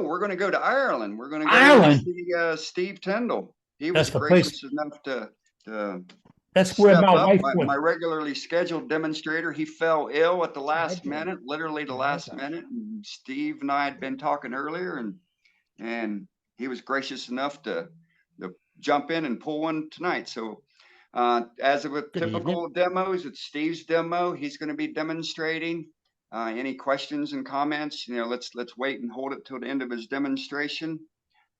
we're going to go to Ireland. We're going to go Ireland. see Steve Tyndall. He was That's the place. gracious enough to That's where step my up. wife My went. regularly scheduled demonstrator, he fell ill at the last minute, literally the last minute. And Steve and I had been talking earlier, and he was gracious enough to jump in and pull one tonight. So as with typical demos, it's Steve's demo. He's going to be demonstrating. Any questions and comments? Let's wait and hold it till the end of his demonstration.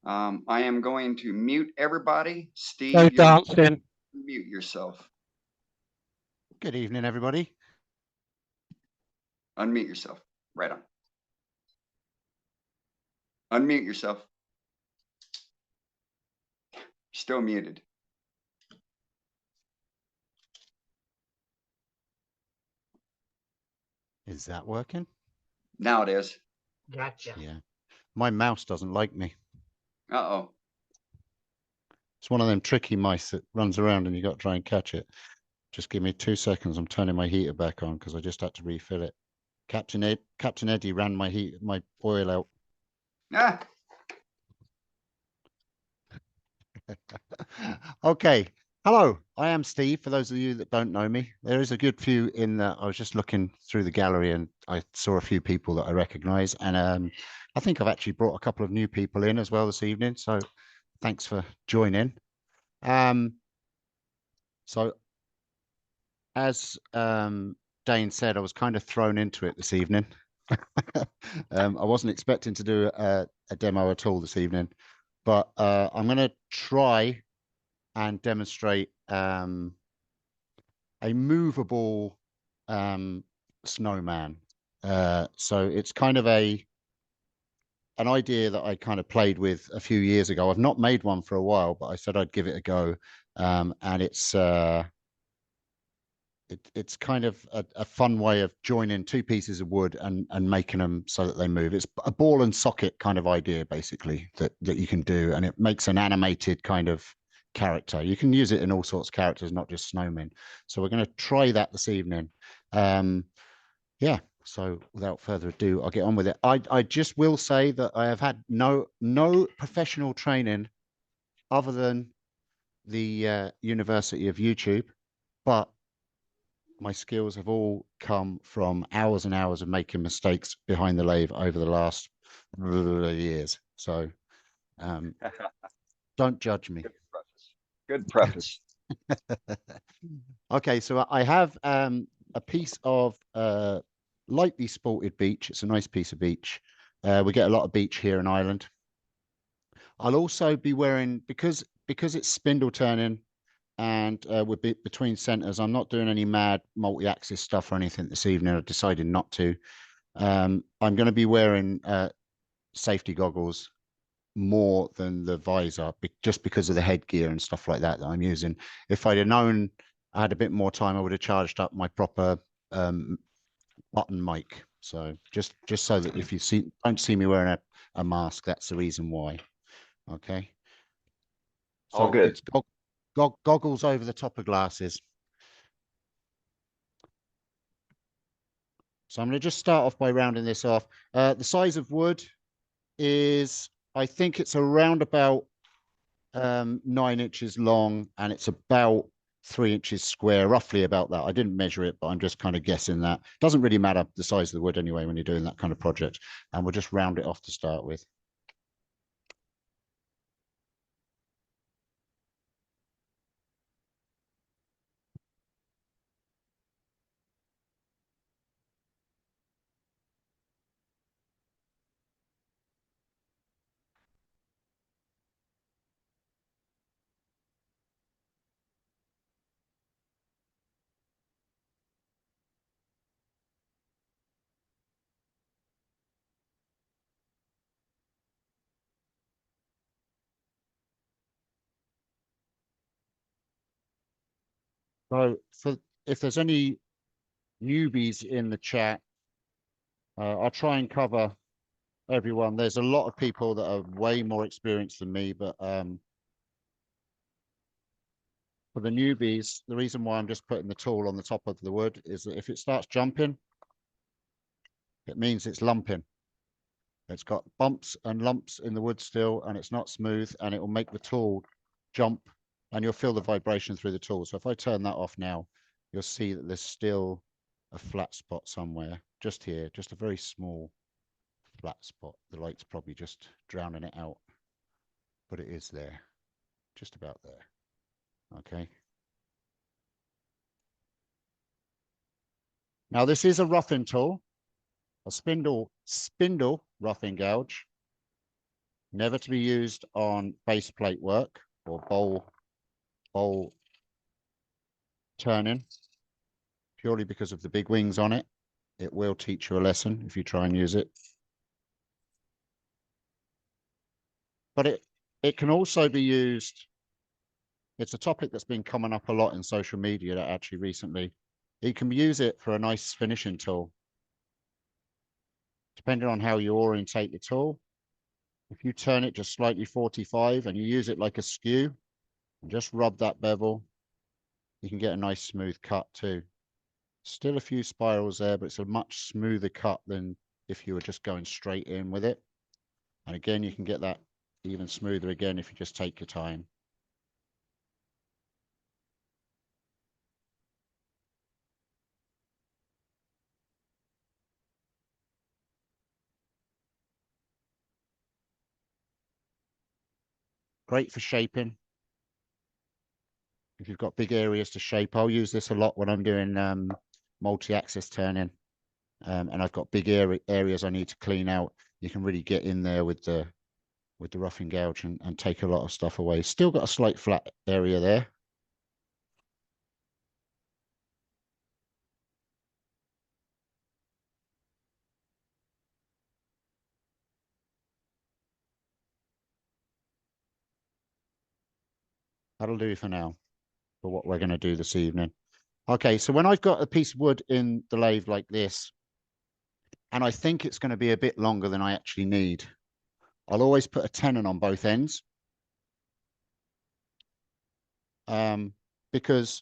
I am going to mute everybody. Steve, No dancing. Mute yourself. Good evening, everybody. Unmute yourself. Right on. Unmute yourself. Still muted. Is that working? Now it is. Gotcha. Yeah. My mouse doesn't like me. Uh-oh. It's one of them tricky mice that runs around and you got to try and catch it. Just give me 2 seconds. I'm turning my heater back on because I just had to refill it. Captain Eddie ran my oil out. Ah. Okay. Hello, I am Steve. For those of you that don't know me, there is a good few in that. I was just looking through the gallery and I saw a few people that I recognize. And I think I've actually brought a couple of new people in as well this evening. So thanks for joining. So as Dane said, I was kind of thrown into it this evening. I wasn't expecting to do a demo at all this evening, but I'm going to try and demonstrate a movable snowman. So it's kind of an idea that I kind of played with a few years ago. I've not made one for a while, but I said I'd give it a go. And it's kind of a fun way of joining two pieces of wood and making them so that they move. It's a ball and socket kind of idea, basically, that you can do. And it makes an animated kind of character. You can use it in all sorts of characters, not just snowmen. So we're going to try that this evening. Yeah. So without further ado, I'll get on with it. I just will say that I have had no professional training other than the University of YouTube, but my skills have all come from hours and hours of making mistakes behind the lathe over the last years. So don't judge me. Good preface. Okay, so I have a piece of lightly sported beech. It's a nice piece of beech. We get a lot of beech here in Ireland. I'll also be wearing, because it's spindle turning and we're between centers, I'm not doing any mad multi-axis stuff or anything this evening. I've decided not to. I'm going to be wearing safety goggles more than the visor, just because of the headgear and stuff like that I'm using. If I'd have known I had a bit more time, I would have charged up my proper button mic. So just so that if you don't see me wearing a mask, that's the reason why. Okay. So all good. It's goggles over the top of glasses. So I'm going to just start off by rounding this off. The size of wood is, I think it's around about 9 inches long, and it's about 3 inches square, roughly about that. I didn't measure it, but I'm just kind of guessing that. Doesn't really matter the size of the wood anyway when you're doing that kind of project. And we'll just round it off to start with. So if there's any newbies in the chat, I'll try and cover everyone. There's a lot of people that are way more experienced than me, but for the newbies, the reason why I'm just putting the tool on the top of the wood is that if it starts jumping, it means it's lumping. It's got bumps and lumps in the wood still, and it's not smooth, and it will make the tool jump, and you'll feel the vibration through the tool. So if I turn that off now, you'll see that there's still a flat spot somewhere, just here, just a very small flat spot. The light's probably just drowning it out, but it is there, just about there. Okay. Now this is a roughing tool, a spindle roughing gouge, never to be used on base plate work or bowl turning, purely because of the big wings on it. It will teach you a lesson if you try and use it. But it can also be used. It's a topic that's been coming up a lot in social media actually recently. You can use it for a nice finishing tool. Depending on how you orientate the tool, if you turn it just slightly 45 and you use it like a skew, and just rub that bevel, you can get a nice smooth cut too. Still a few spirals there, but it's a much smoother cut than if you were just going straight in with it. And again, you can get that even smoother again if you just take your time. Great for shaping. If you've got big areas to shape, I'll use this a lot when I'm doing multi-axis turning. And I've got big areas I need to clean out. You can really get in there with the roughing gouge and take a lot of stuff away. Still got a slight flat area there. That'll do for now for what we're going to do this evening. Okay, so when I've got a piece of wood in the lathe like this, and I think it's going to be a bit longer than I actually need, I'll always put a tenon on both ends. Because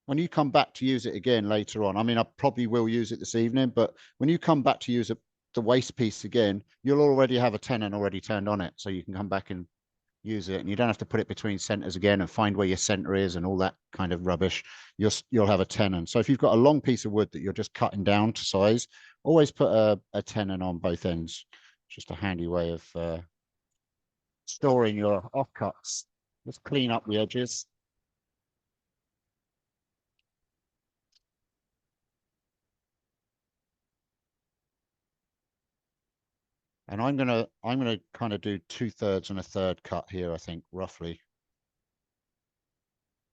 when you come back to use it again later on, I mean, I probably will use it this evening, but when you come back to use the waste piece again, you'll already have a tenon already turned on it. So you can come back and use it, and you don't have to put it between centers again and find where your center is and all that kind of rubbish. You'll have a tenon. So if you've got a long piece of wood that you're just cutting down to size, always put a tenon on both ends. Just a handy way of storing your offcuts. Just clean up the edges. And I'm gonna kind of do 2/3 and a third cut here, I think, roughly.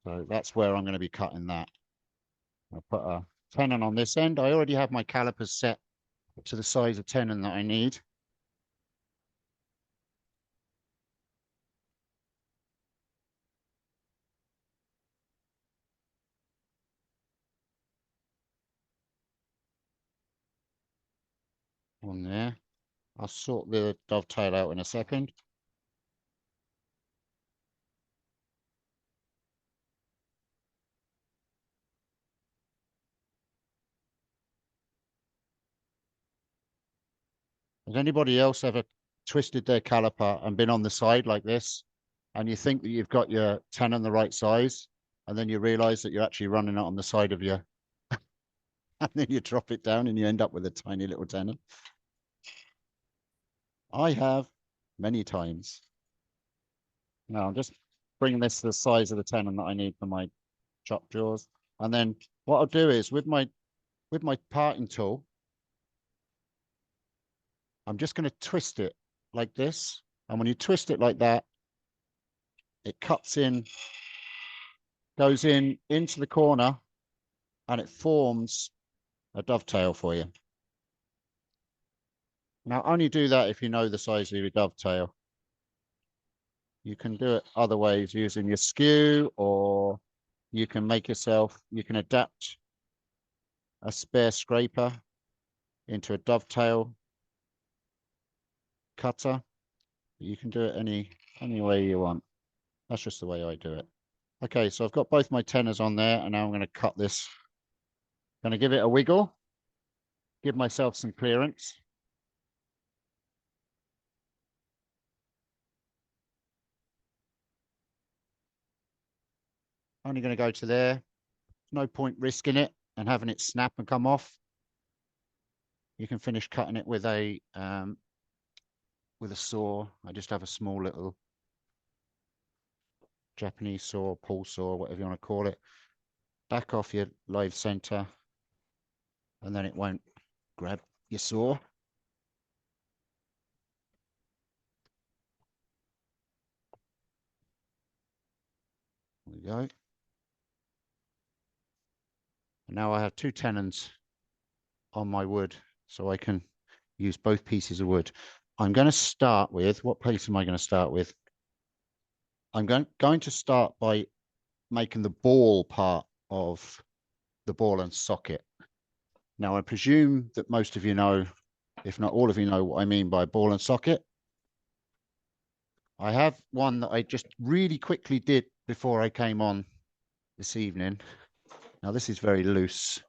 So that's where I'm going to be cutting that. I'll put a tenon on this end. I already have my calipers set to the size of tenon that I need. On there. I'll sort the dovetail out in a second. Has anybody else ever twisted their caliper and been on the side like this, and you think that you've got your tenon the right size, and then you realize that you're actually running it on the side of your, and then you drop it down and you end up with a tiny little tenon? I have many times. Now I'm just bringing this to the size of the tenon that I need for my chop jaws. And then what I'll do is with my parting tool, I'm just going to twist it like this. And when you twist it like that, it cuts in, goes in into the corner, and it forms a dovetail for you. Now, only do that if you know the size of your dovetail. You can do it other ways using your skew, or you can you can adapt a spare scraper into a dovetail cutter. You can do it any way you want. That's just the way I do it. Okay, so I've got both my tenors on there, and now I'm going to cut this. Going to give it a wiggle, give myself some clearance. Only going to go to there. No point risking it and having it snap and come off. You can finish cutting it with a saw. I just have a small little Japanese saw, pull saw, whatever you want to call it. Back off your lathe center, and then it won't grab your saw. There we go. And now I have 2 tenons on my wood, so I can use both pieces of wood. I'm going to start with, what piece am I going to start with? I'm going to start by making the ball part of the ball and socket. Now, I presume that most of you know, if not all of you know, what I mean by ball and socket. I have one that I just really quickly did before I came on this evening. Now, this is very loose.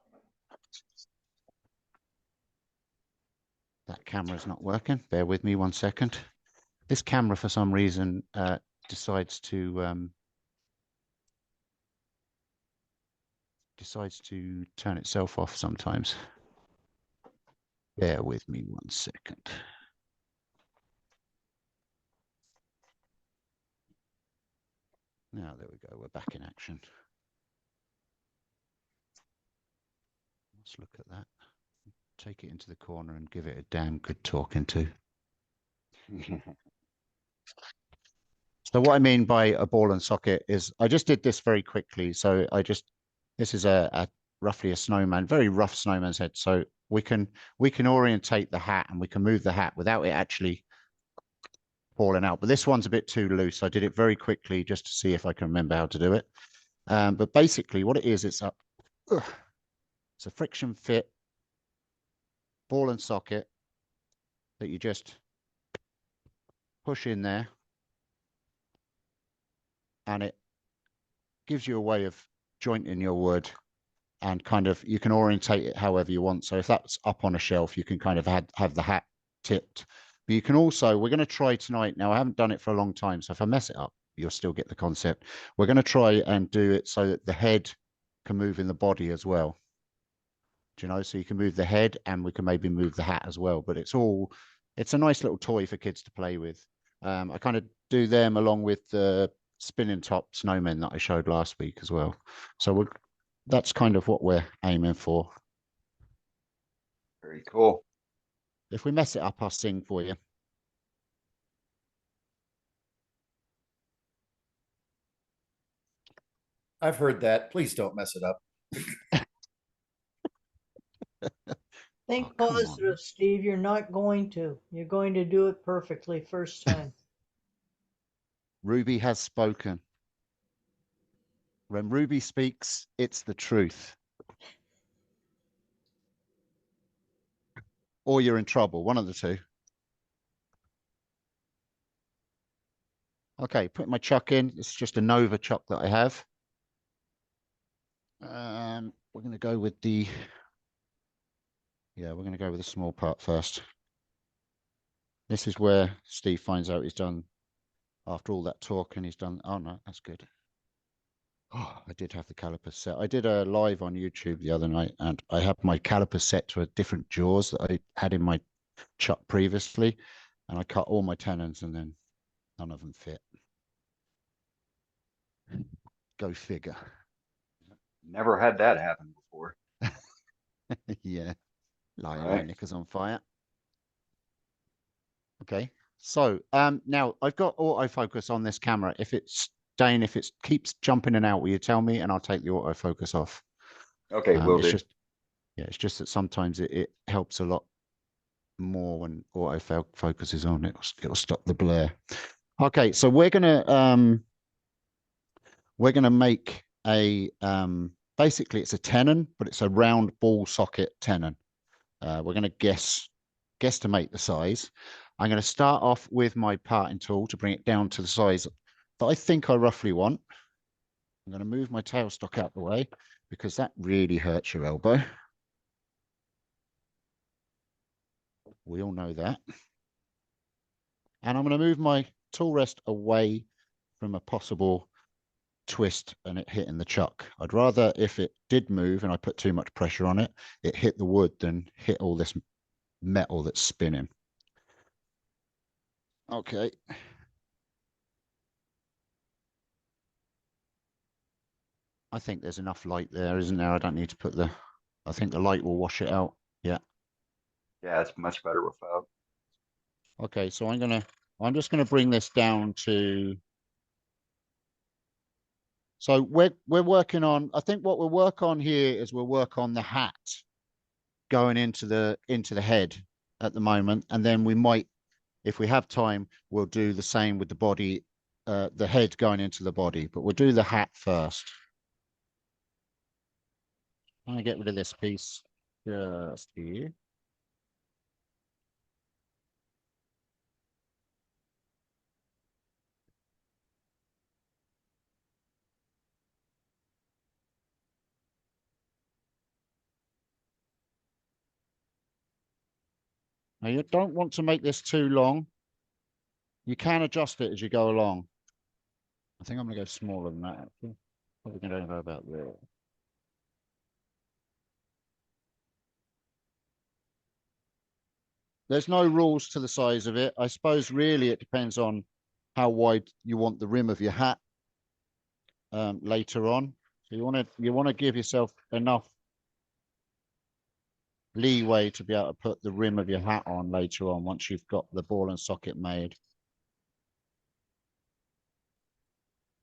That camera's not working. Bear with me 1 second. This camera, for some reason, decides to turn itself off sometimes. Bear with me 1 second. Now, there we go. We're back in action. Let's look at that. Take it into the corner and give it a damn good talking to. So what I mean by a ball and socket is I just did this very quickly. So this is a roughly a snowman, very rough snowman's head. So we can orientate the hat and we can move the hat without it actually falling out. But this one's a bit too loose. I did it very quickly just to see if I can remember how to do it. But basically what it is, it's a friction fit ball and socket that you just push in there, and it gives you a way of jointing your wood, and kind of you can orientate it however you want. So if that's up on a shelf, you can kind of have the hat tipped. But you can also, we're going to try tonight. Now, I haven't done it for a long time, so if I mess it up, you'll still get the concept. We're going to try and do it so that the head can move in the body as well. Do you know? So you can move the head and we can maybe move the hat as well. But it's a nice little toy for kids to play with. I kind of do them along with the spinning top snowmen that I showed last week as well. So that's kind of what we're aiming for. Very cool. If we mess it up, I'll sing for you. I've heard that. Please don't mess it up. Think Oh, come on. positive, Steve. You're not going to. You're going to do it perfectly first time. Ruby has spoken. When Ruby speaks, it's the truth. Or you're in trouble, one of the two. Okay, put my chuck in. It's just a Nova chuck that I have. We're going to go with the small part first. This is where Steve finds out he's done, after all that talk, and he's done, oh no, that's good. Oh, I did have the caliper set. I did a live on YouTube the other night, and I had my caliper set to a different jaws that I had in my chuck previously, and I cut all my tenons, and then none of them fit. Go figure. Never had that happen before. Yeah, lying Right. my knickers on fire. Okay, so now I've got autofocus on this camera. If it keeps jumping in and out, will you tell me, and I'll take the autofocus off. Okay, will do. It's just that sometimes it helps a lot more when autofocus is on. It'll stop the blur. Okay, so we're gonna make a basically it's a tenon, but it's a round ball socket tenon. We're gonna guesstimate the size. I'm going to start off with my parting tool to bring it down to the size that I think I roughly want. I'm going to move my tailstock out the way because that really hurts your elbow. We all know that. And I'm going to move my tool rest away from a possible twist and it hitting the chuck. I'd rather if it did move and I put too much pressure on it, it hit the wood than hit all this metal that's spinning. Okay. I think there's enough light there, isn't there? I don't need to put the, I think the light will wash it out. Yeah. Yeah, it's much better without. Okay, so I'm just gonna bring this down to, so we're working on, I think what we'll work on here is we'll work on the hat going into the head at the moment, and then we might, if we have time, we'll do the same with the body, the head going into the body, but we'll do the hat first. I'm gonna get rid of this piece just here. Now you don't want to make this too long. You can adjust it as you go along. I think I'm gonna go smaller than that actually. Probably gonna go about there. There's no rules to the size of it. I suppose really it depends on how wide you want the rim of your hat later on. So you want to give yourself enough leeway to be able to put the rim of your hat on later on once you've got the ball and socket made.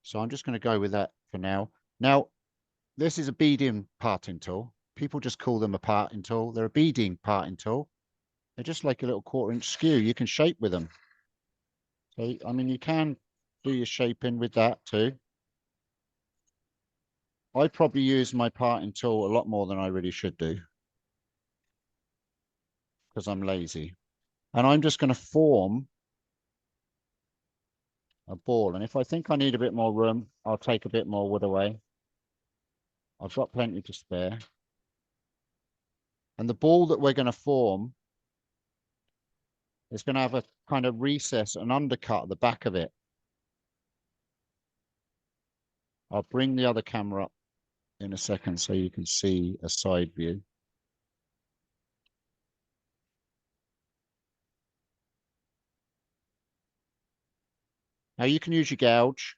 So I'm just going to go with that for now. Now, this is a beading parting tool. People just call them a parting tool. They're a beading parting tool. They're just like a little 1/4 inch skew. You can shape with them. So, I mean, you can do your shaping with that too. I probably use my parting tool a lot more than I really should do because I'm lazy. And I'm just going to form a ball. And if I think I need a bit more room, I'll take a bit more wood away. I've got plenty to spare. And the ball that we're going to form is going to have a kind of recess, an undercut at the back of it. I'll bring the other camera up in a second so you can see a side view. Now you can use your gouge.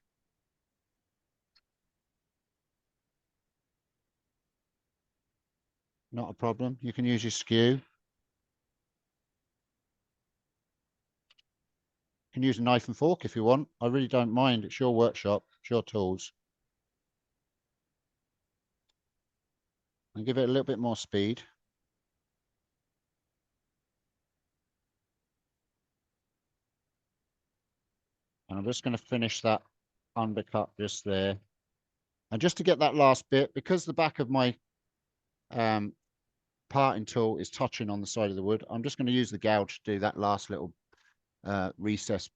Not a problem. You can use your skew. You can use a knife and fork if you want. I really don't mind. It's your workshop, it's your tools. And give it a little bit more speed. And I'm just going to finish that undercut just there. And just to get that last bit, because the back of my parting tool is touching on the side of the wood, I'm just going to use the gouge to do that last little recess.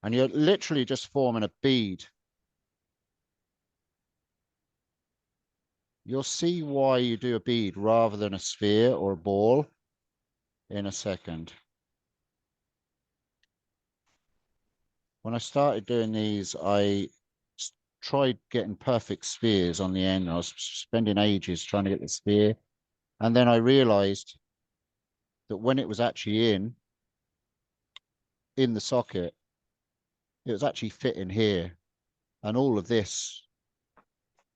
And you're literally just forming a bead. You'll see why you do a bead rather than a sphere or a ball in a second. When I started doing these, I tried getting perfect spheres on the end. I was spending ages trying to get the sphere. And then I realized that when it was actually in the socket, it was actually fitting here. And all of this,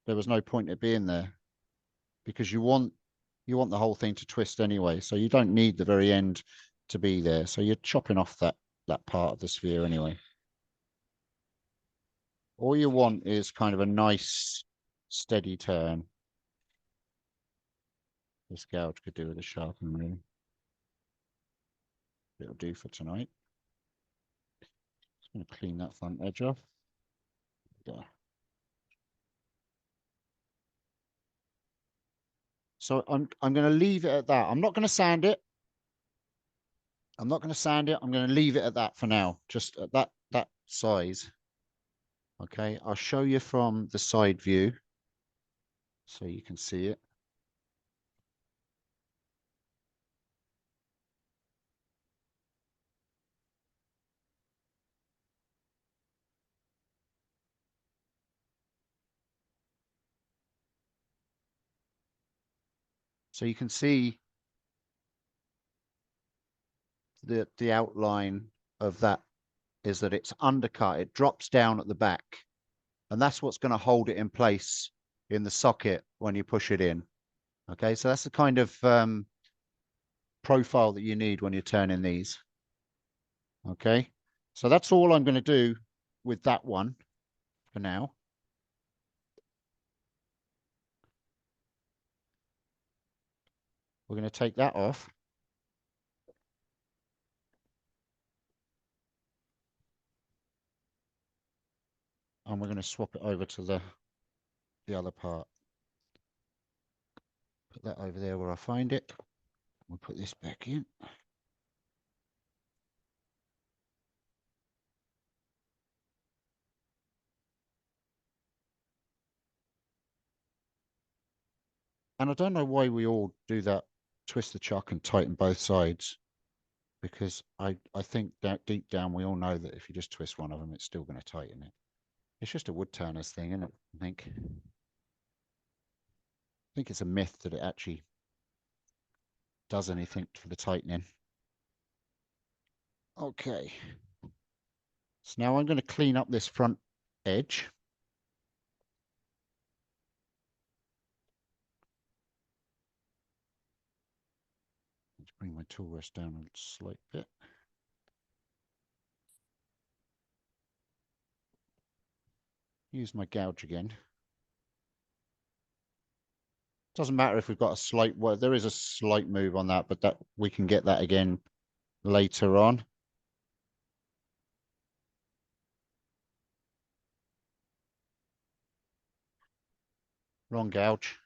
there was no point in being there because you want the whole thing to twist anyway. So you don't need the very end to be there. So you're chopping off that part of the sphere anyway. All you want is kind of a nice steady turn. This gouge could do with a sharpening really. It'll do for tonight. Just going to clean that front edge off. Yeah. So I'm going to leave it at that. I'm not going to sand it. I'm not going to sand it. I'm going to leave it at that for now, just at that size. Okay, I'll show you from the side view so you can see it. So you can see the outline of that is that it's undercut. It drops down at the back, and that's what's going to hold it in place in the socket when you push it in. Okay, so that's the kind of profile that you need when you're turning these. Okay, so that's all I'm going to do with that one for now. We're going to take that off. And we're going to swap it over to the other part. Put that over there where I find it. We'll put this back in. And I don't know why we all do that, twist the chuck and tighten both sides, because I think that deep down we all know that if you just twist one of them, it's still going to tighten it. It's just a wood turner's thing, isn't it? I think it's a myth that it actually does anything for the tightening. Okay. So now I'm going to clean up this front edge. Let's bring my tool rest down a slight bit. Use my gouge again. Doesn't matter if we've got a slight, well, there is a slight move on that, but that we can get that again later on. Wrong gouge.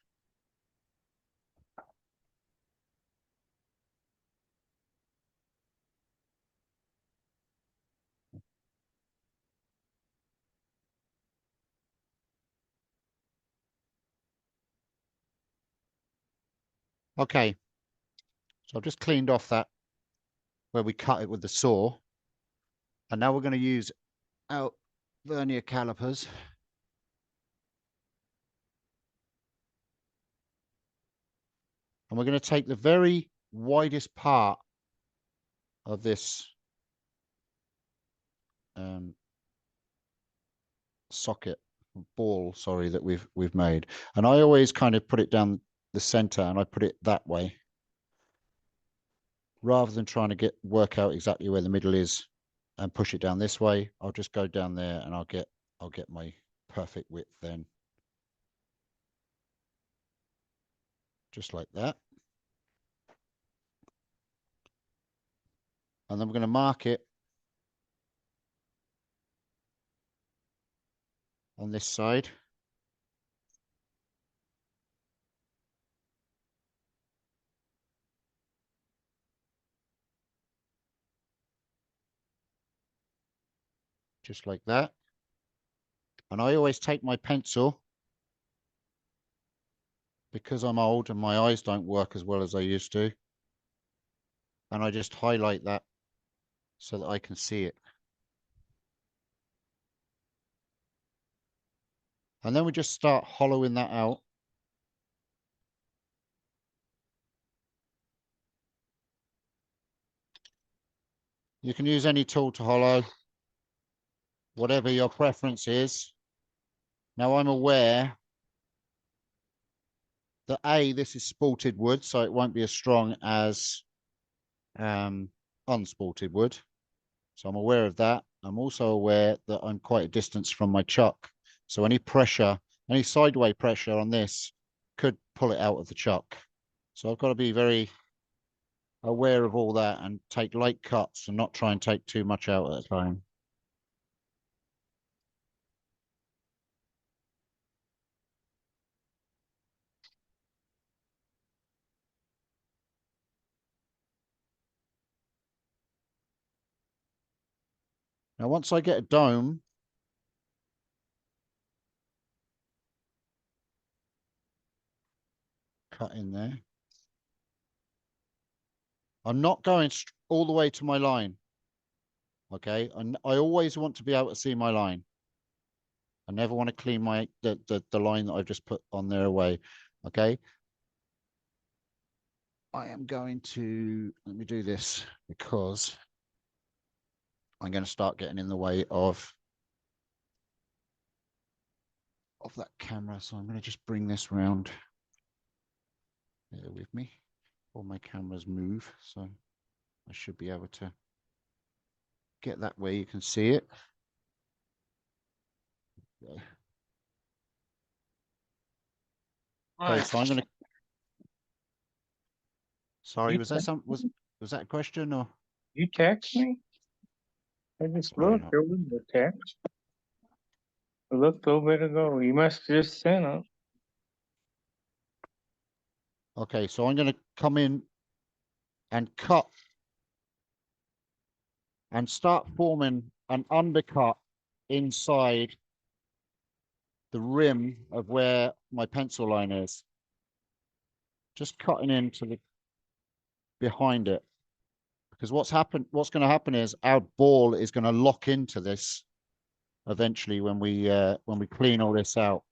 Okay. So I've just cleaned off that where we cut it with the saw. And now we're going to use our vernier calipers. And we're going to take the very widest part of this socket ball, sorry, that we've made. And I always kind of put it down the center, and I put it that way, rather than trying to work out exactly where the middle is and push it down this way. I'll just go down there and I'll get my perfect width then. Just like that. And then we're going to mark it on this side. Just like that. And I always take my pencil, because I'm old and my eyes don't work as well as I used to, and I just highlight that so that I can see it. And then we just start hollowing that out. You can use any tool to hollow, whatever your preference is. Now I'm aware that this is spalted wood, so it won't be as strong as unspalted wood. So I'm aware of that. I'm also aware that I'm quite a distance from my chuck. So any pressure, any sideways pressure on this could pull it out of the chuck. So I've got to be very aware of all that and take light cuts and not try and take too much out at a time. Now, once I get a dome, cut in there, I'm not going all the way to my line. Okay, and I always want to be able to see my line. I never want to clean the line that I've just put on there away. Okay. I am going to, let me do this because I'm going to start getting in the way of that camera. So I'm going to just bring this round there with me. All my cameras move, so I should be able to get that where you can see it. Okay, so I'm going to. Sorry, was that was that a question or? You text me? I just Sorry, looked, there was the text. I looked a little bit ago. You must just sent it. Okay, so I'm going to come in and cut and start forming an undercut inside the rim of where my pencil line is. Just cutting into the behind it. Because what's going to happen is our ball is going to lock into this eventually when we clean all this out.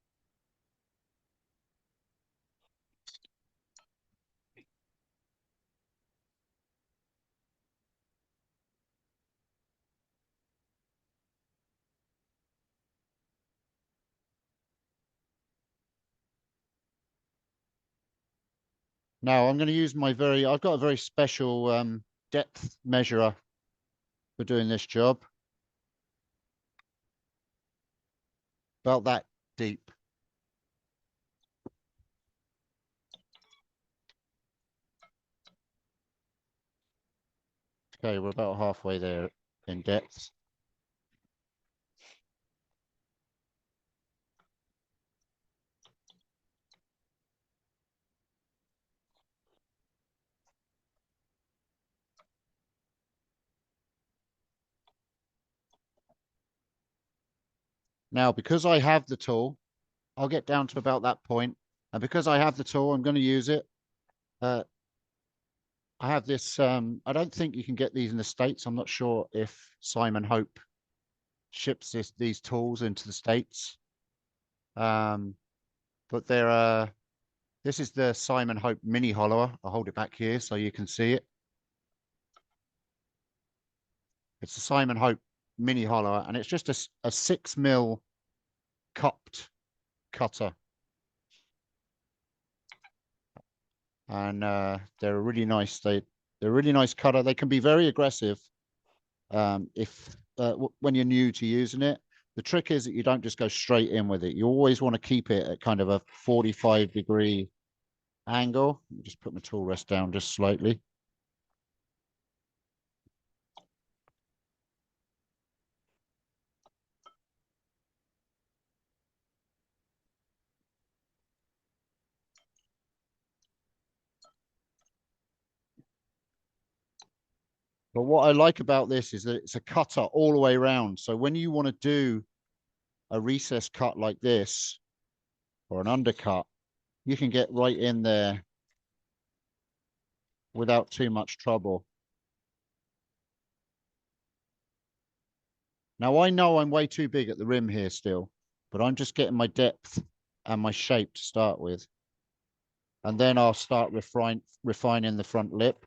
Now I'm going to use I've got a very special depth measurer for doing this job. About that deep. Okay, we're about halfway there in depth. Now, because I have the tool, I'll get down to about that point. And because I have the tool, I'm going to use it. I have this, I don't think you can get these in the States. I'm not sure if Simon Hope ships these tools into the States. But this is the Simon Hope mini hollower. I'll hold it back here so you can see it. It's the Simon Hope mini hollower, and it's just a 6mm cupped cutter. And they're a really nice, they're a really nice cutter. They can be very aggressive when you're new to using it. The trick is that you don't just go straight in with it. You always want to keep it at kind of a 45-degree angle. Just put my tool rest down just slightly. But what I like about this is that it's a cutter all the way around. So when you want to do a recess cut like this or an undercut, you can get right in there without too much trouble. Now I know I'm way too big at the rim here still, but I'm just getting my depth and my shape to start with. And then I'll start refining the front lip.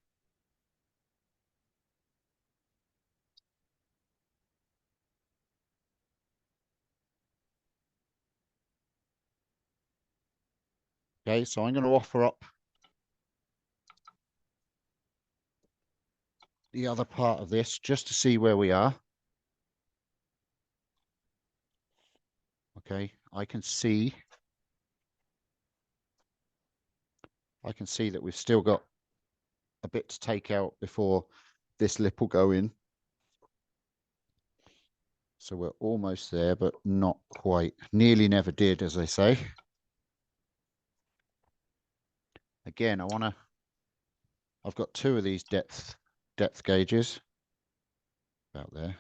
Okay, so I'm going to offer up the other part of this just to see where we are. Okay, I can see that we've still got a bit to take out before this lip will go in. So we're almost there, but not quite. Nearly never did, as they say. Again, I've got two of these depth gauges about there.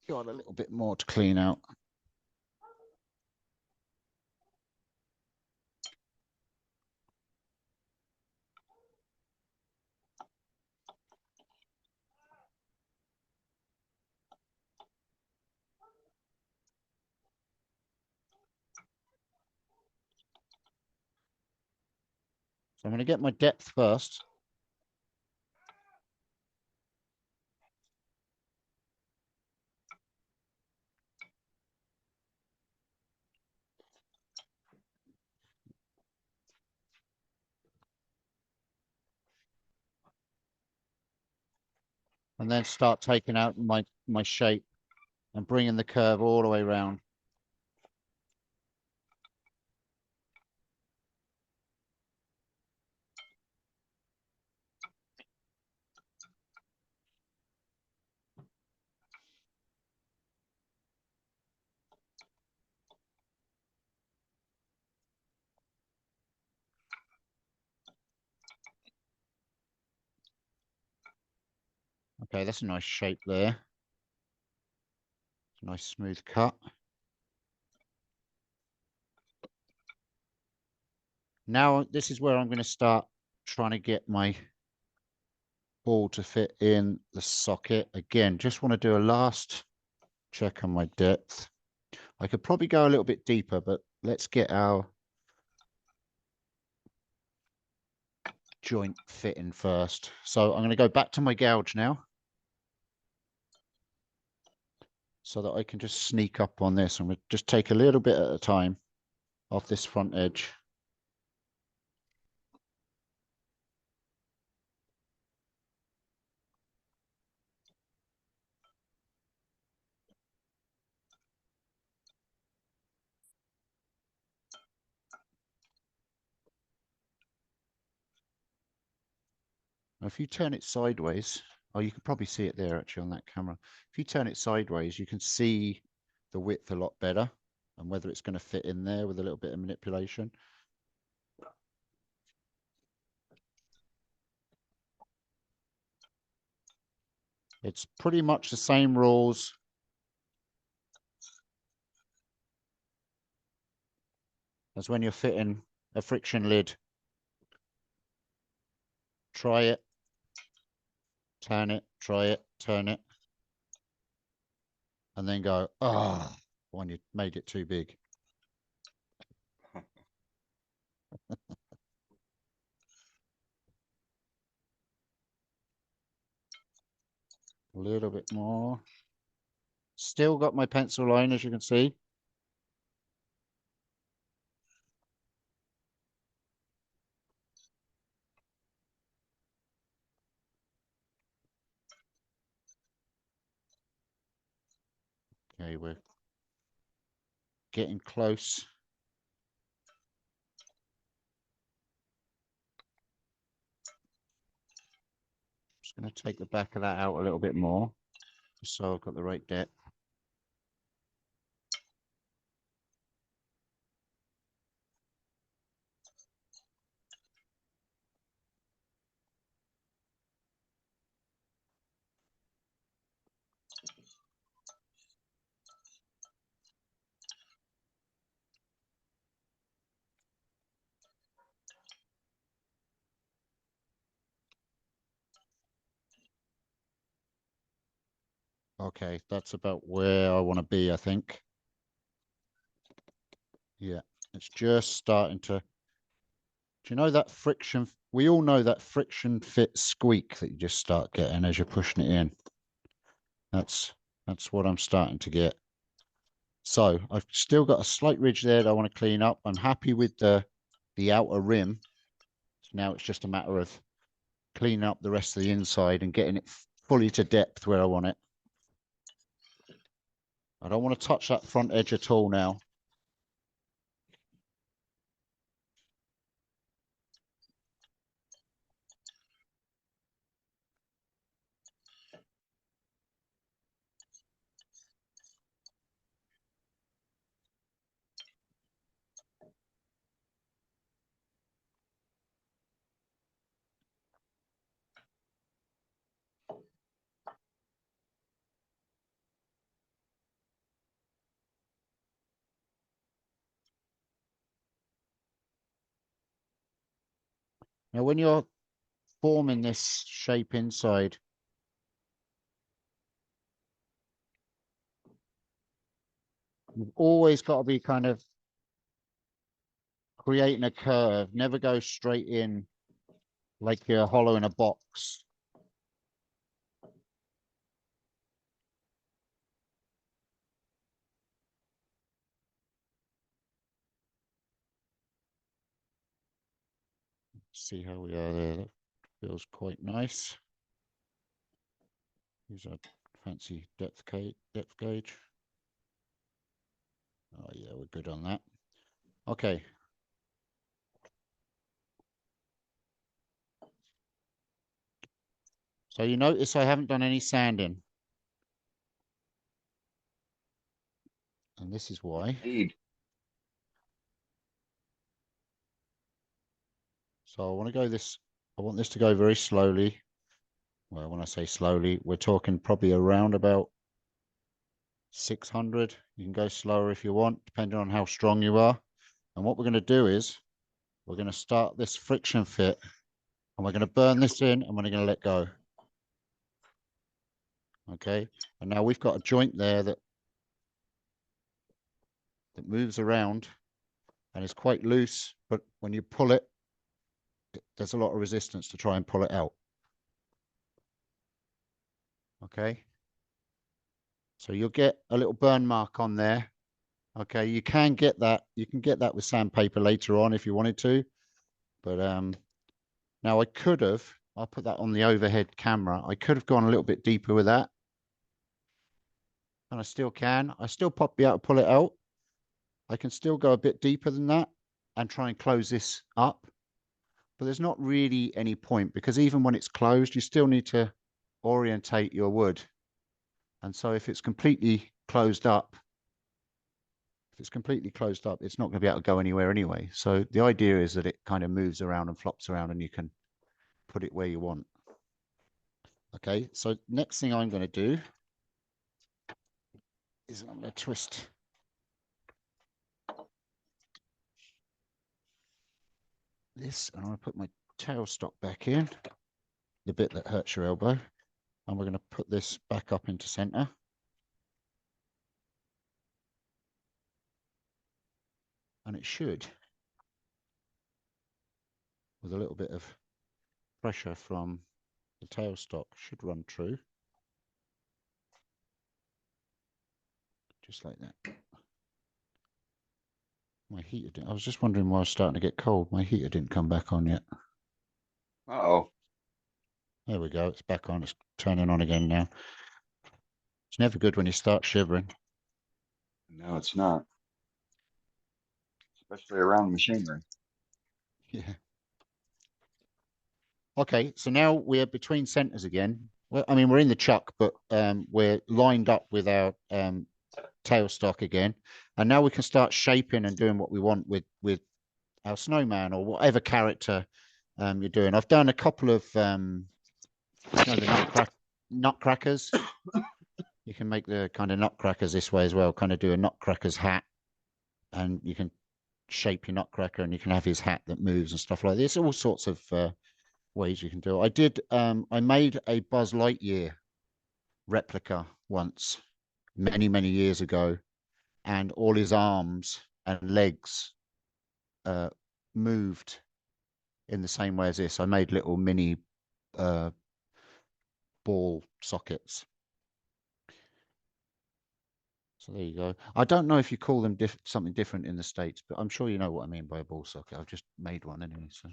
Got a little bit more to clean out. So I'm going to get my depth first. And then start taking out my shape and bringing the curve all the way around. Okay, that's a nice shape there. Nice smooth cut. Now this is where I'm going to start trying to get my ball to fit in the socket. Again, just want to do a last check on my depth. I could probably go a little bit deeper, but let's get our joint fitting first. So I'm going to go back to my gouge now, so that I can just sneak up on this. I'm going to just take a little bit at a time off this front edge. Now, if you turn it sideways, oh, you can probably see it there actually on that camera. If you turn it sideways, you can see the width a lot better and whether it's going to fit in there with a little bit of manipulation. It's pretty much the same rules as when you're fitting a friction lid. Try it, turn it, try it, turn it, and then go, ah, when you made it too big. A little bit more. Still got my pencil line, as you can see. Okay, we're getting close. Just going to take the back of that out a little bit more, just so I've got the right depth. Okay, that's about where I want to be, I think. Yeah, it's just starting to. Do you know that friction? We all know that friction fit squeak that you just start getting as you're pushing it in. That's what I'm starting to get. So I've still got a slight ridge there that I want to clean up. I'm happy with the outer rim. So now it's just a matter of cleaning up the rest of the inside and getting it fully to depth where I want it. I don't want to touch that front edge at all now. Now, when you're forming this shape inside, you've always got to be kind of creating a curve, never go straight in like you're hollow in a box. See how we are there. That feels quite nice. Use our fancy depth gauge. Oh yeah, we're good on that. Okay. So you notice I haven't done any sanding. And this is why. Indeed. So I want to go this, I want this to go very slowly. Well, when I say slowly, we're talking probably around about 600. You can go slower if you want, depending on how strong you are. And what we're going to do is we're going to start this friction fit and we're going to burn this in and we're going to let go. Okay. And now we've got a joint there that moves around and is quite loose, but when you pull it, there's a lot of resistance to try and pull it out. Okay. So you'll get a little burn mark on there. Okay, you can get that. You can get that with sandpaper later on if you wanted to. But now I could have, I'll put that on the overhead camera. I could have gone a little bit deeper with that. And I still can. I still be able to pull it out. I can still go a bit deeper than that and try and close this up. But there's not really any point because even when it's closed, you still need to orientate your wood. And so if it's completely closed up, it's not going to be able to go anywhere anyway. So the idea is that it kind of moves around and flops around and you can put it where you want. Okay, so next thing I'm going to do is I'm going to twist this and I'm going to put my tailstock back in, the bit that hurts your elbow. And we're going to put this back up into center. And it should, with a little bit of pressure from the tailstock, should run true. Just like that. My heater didn't, I was just wondering why I was starting to get cold. My heater didn't come back on yet. Uh-oh. There we go. It's back on. It's turning on again now. It's never good when you start shivering. No, it's not. Especially around machinery. Yeah. Okay, so now we're between centers again. Well, I mean, we're in the chuck, but we're lined up with our tailstock again. And now we can start shaping and doing what we want with our snowman or whatever character you're doing. I've done a couple of the nutcrackers. You can make the kind of nutcrackers this way as well, kind of do a nutcracker's hat. And you can shape your nutcracker and you can have his hat that moves and stuff like this. All sorts of ways you can do it. I made a Buzz Lightyear replica once, many years ago, and all his arms and legs moved in the same way as this. I made little mini ball sockets. So there you go. I don't know if you call them something different in the States, but I'm sure you know what I mean by a ball socket. I've just made one anyway. So.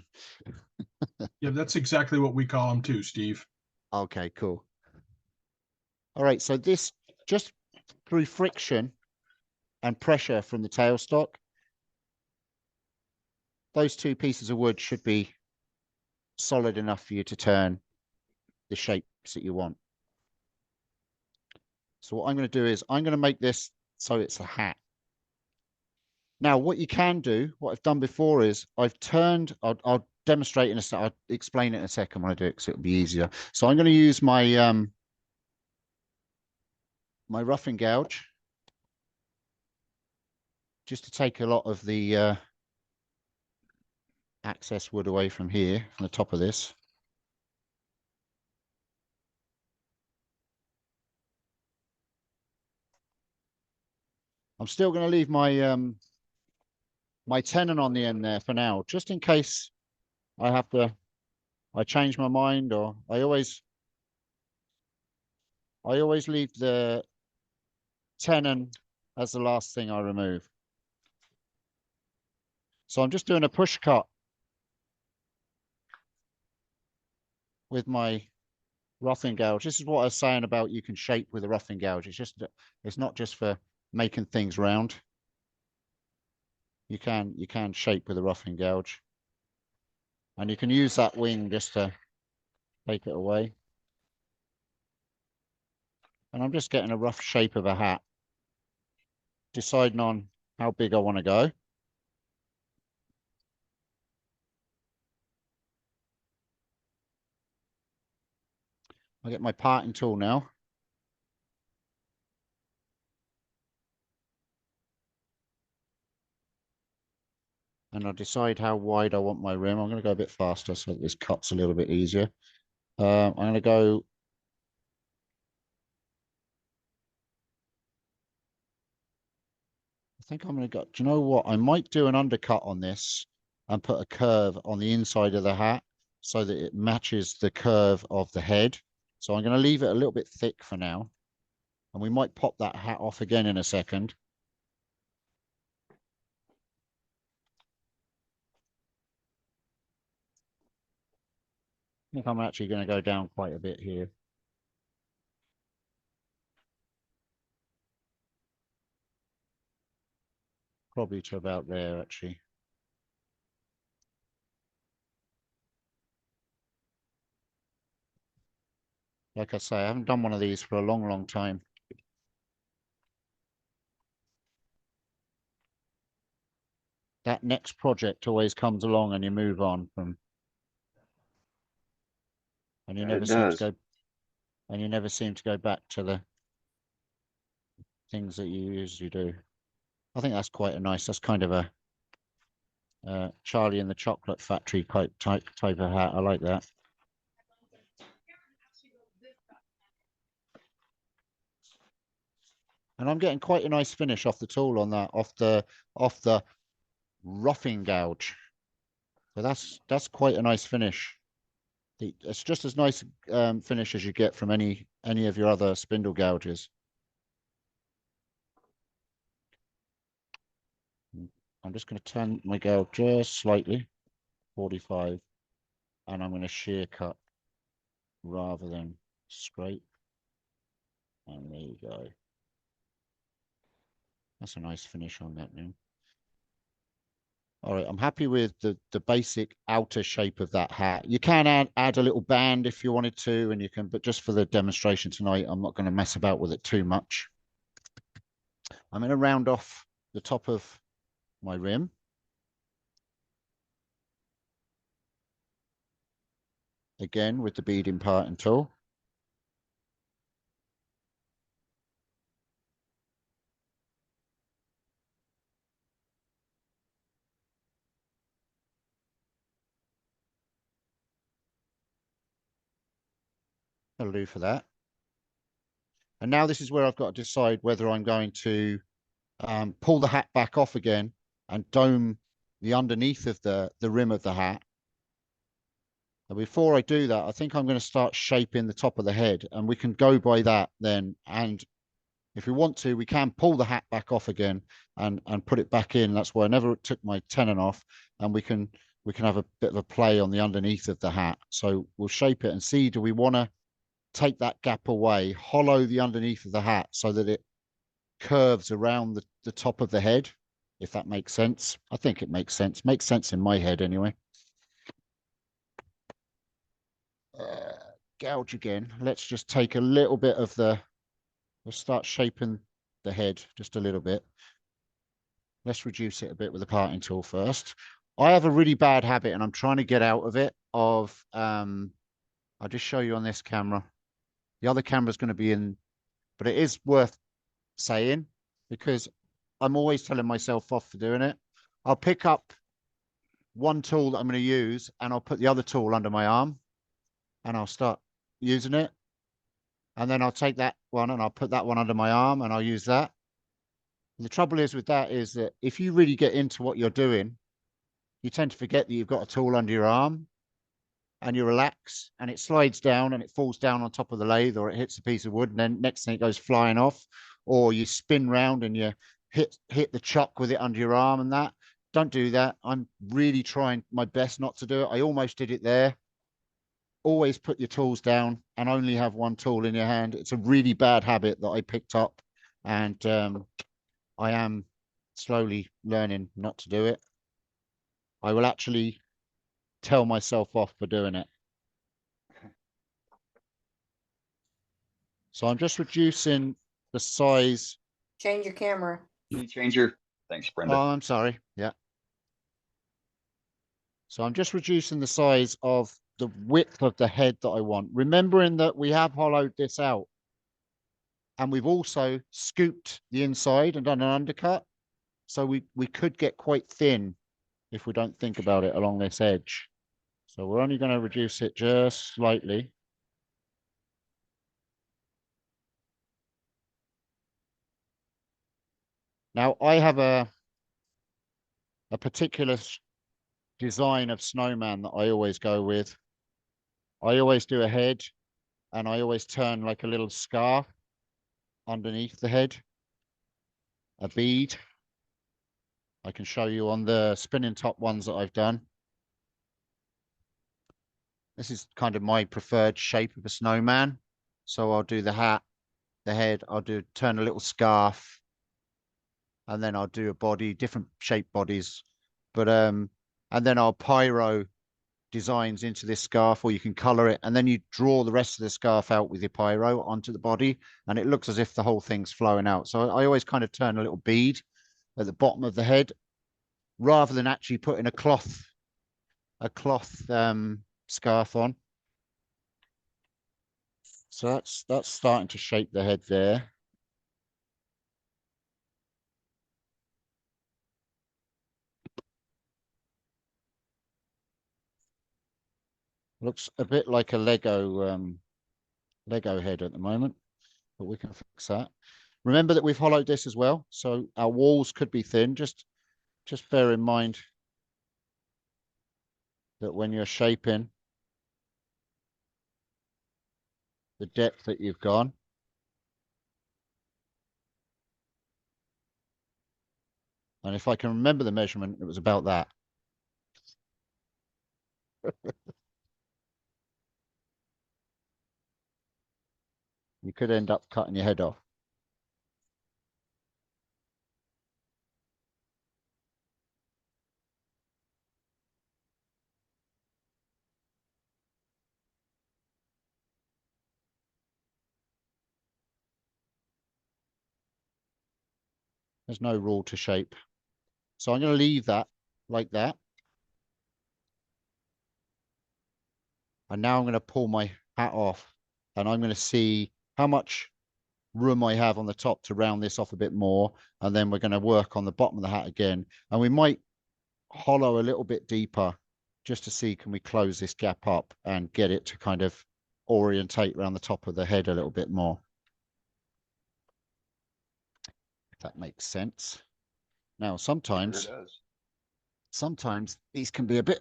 Yeah, that's exactly what we call them too, Steve. Okay, cool. All right, so this just through friction and pressure from the tailstock, those two pieces of wood should be solid enough for you to turn the shapes that you want. So what I'm going to do is I'm going to make this so it's a hat. Now, what you can do, what I've done before is I've turned, I'll demonstrate in a second, I'll explain it in a second when I do it because it'll be easier. So I'm going to use my my roughing gouge just to take a lot of the excess wood away from here, from the top of this. I'm still going to leave my my tenon on the end there for now, just in case I have to I change my mind, or I always leave the tenon as the last thing I remove. So I'm just doing a push cut with my roughing gouge. This is what I was saying about you can shape with a roughing gouge. It's not just for making things round. You can shape with a roughing gouge. And you can use that wing just to take it away. And I'm just getting a rough shape of a hat, deciding on how big I want to go. I get my parting tool now. And I'll decide how wide I want my rim. I'm going to go a bit faster so that this cut's a little bit easier. I'm going to go. I think I'm going to go. Do you know what? I might do an undercut on this and put a curve on the inside of the hat so that it matches the curve of the head. So I'm going to leave it a little bit thick for now. And we might pop that hat off again in a second. I think I'm actually going to go down quite a bit here. Probably to about there, actually. Like I say, I haven't done one of these for a long, long time. That next project always comes along and you move on from, and you never seem to go, and you never seem to go back to the things that you usually do. I think that's quite a nice, that's kind of a Charlie and the Chocolate Factory type of hat. I like that. And I'm getting quite a nice finish off the tool on that, off the roughing gouge. So that's quite a nice finish. It's just as nice finish as you get from any of your other spindle gouges. I'm just going to turn my gouge just slightly, 45, and I'm going to shear cut rather than straight. And there you go. That's a nice finish on that now. All right, I'm happy with the basic outer shape of that hat. You can add a little band if you wanted to, and you can, but just for the demonstration tonight, I'm not going to mess about with it too much. I'm going to round off the top of my rim. Again with the beading parting tool. That'll do for that. And now this is where I've got to decide whether I'm going to pull the hat back off again and dome the underneath of the rim of the hat. And before I do that, I think I'm going to start shaping the top of the head, and we can go by that then. And if we want to, we can pull the hat back off again and put it back in. That's why I never took my tenon off, and we can have a bit of a play on the underneath of the hat. So we'll shape it and see, do we want to take that gap away, hollow the underneath of the hat so that it curves around the top of the head, if that makes sense. I think it makes sense. Makes sense in my head anyway. Gouge again. Let's just take a little bit of we'll start shaping the head just a little bit. Let's reduce it a bit with the parting tool first. I have a really bad habit, and I'm trying to get out of it, of I'll just show you on this camera. The other camera is going to be in, but it is worth saying because I'm always telling myself off for doing it. I'll pick up one tool that I'm going to use, and I'll put the other tool under my arm, and I'll start using it. And then I'll take that one and I'll put that one under my arm and I'll use that. And the trouble is with that is that if you really get into what you're doing, you tend to forget that you've got a tool under your arm. and you relax and it slides down and it falls down on top of the lathe, or it hits a piece of wood and then next thing it goes flying off, or you spin round and you hit the chock with it under your arm and that. Don't do that. I'm really trying my best not to do it. I almost did it there. Always put your tools down and only have one tool in your hand. It's a really bad habit that I picked up, and I am slowly learning not to do it. I will actually tell myself off for doing it. So I'm just reducing the size. Change your camera. Can you change your, thanks, Brenda. Oh, I'm sorry. Yeah. So I'm just reducing the size of the width of the head that I want, remembering that we have hollowed this out and we've also scooped the inside and done an undercut. So we could get quite thin if we don't think about it along this edge. So we're only going to reduce it just slightly. Now I have a particular design of snowman that I always go with. I always do a head and I always turn like a little scarf underneath the head, a bead. I can show you on the spinning top ones that I've done. This is kind of my preferred shape of a snowman. So I'll do the hat, the head, turn a little scarf, and then I'll do a body, different shaped bodies. But and then I'll pyro designs into this scarf, or you can color it, and then you draw the rest of the scarf out with your pyro onto the body, and it looks as if the whole thing's flowing out. So I always kind of turn a little bead at the bottom of the head, rather than actually putting a cloth scarf on. So that's starting to shape the head there. Looks a bit like a Lego head at the moment, but we can fix that. Remember that we've hollowed this as well, so our walls could be thin. Just bear in mind that when you're shaping, the depth that you've gone. And if I can remember the measurement, it was about that. You could end up cutting your head off. There's no rule to shape. So I'm going to leave that like that. And now I'm going to pull my hat off and I'm going to see how much room I have on the top to round this off a bit more. And then we're going to work on the bottom of the hat again. And we might hollow a little bit deeper just to see, can we close this gap up and get it to kind of orientate around the top of the head a little bit more. If that makes sense. Now, sometimes these can be a bit.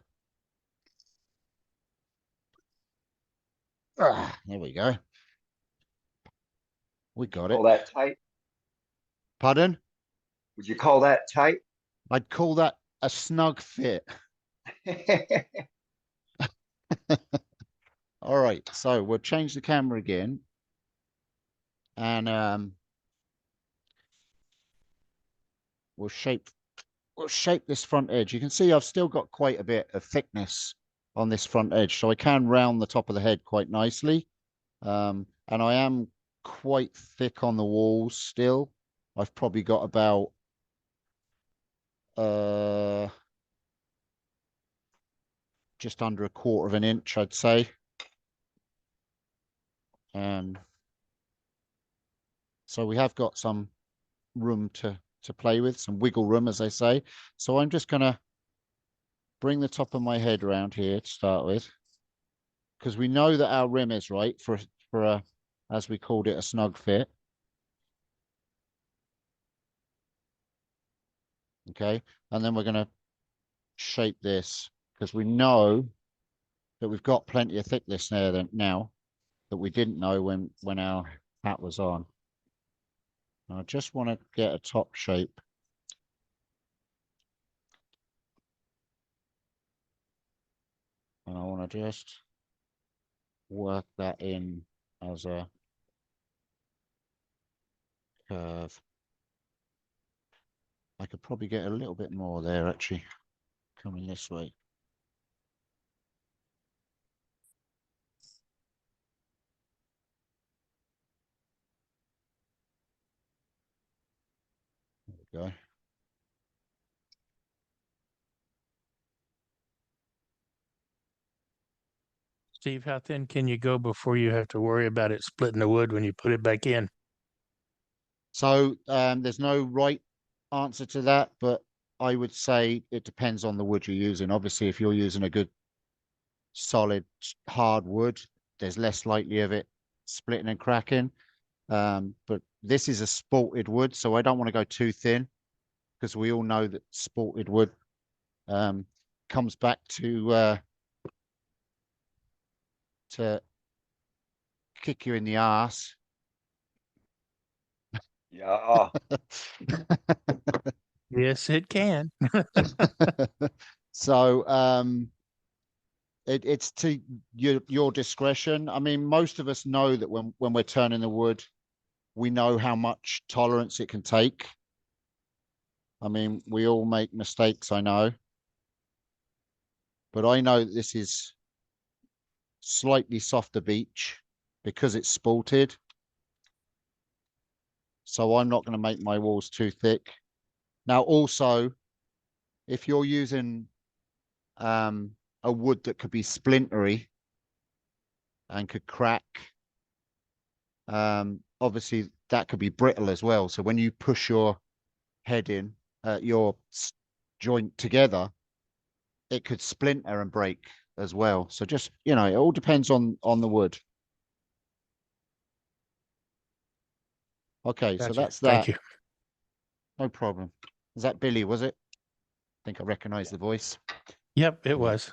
There we go. We got it. Call that tight? Pardon? Would you call that tight? I'd call that a snug fit. All right, so we'll change the camera again. And we'll shape this front edge. You can see I've still got quite a bit of thickness on this front edge, so I can round the top of the head quite nicely. And I am quite thick on the walls still. I've probably got about just under 1/4 of an inch, I'd say. So we have got some room to play with, some wiggle room, as they say. So I'm just gonna bring the top of my head around here to start with, because we know that our rim is right for a, as we called it, a snug fit. Okay, and then we're going to shape this because we know that we've got plenty of thickness there now that we didn't know when our hat was on. And I just want to get a top shape. And I want to just work that in as a curve. I could probably get a little bit more there actually, coming this way. There we go. Steve, how thin can you go before you have to worry about it splitting the wood when you put it back in? So there's no right answer to that, but I would say it depends on the wood you're using. Obviously, if you're using a good solid hard wood, there's less likely of it splitting and cracking. But this is a sported wood, so I don't want to go too thin, because we all know that sported wood comes back to kick you in the ass. Yeah. Yes, it can. So it's to your discretion. I mean, most of us know that when we're turning the wood, we know how much tolerance it can take. I mean, we all make mistakes, I know. But I know that this is slightly softer beech because it's spalted. So I'm not going to make my walls too thick. Now, also, if you're using a wood that could be splintery and could crack, obviously that could be brittle as well. So when you push your head in, your joint together, it could splinter and break as well. So just, it all depends on the wood. Okay, so Gotcha. that's that. Thank you. No problem. Is that Billy, was it? I think I recognize the voice. Yep, it Yeah. was.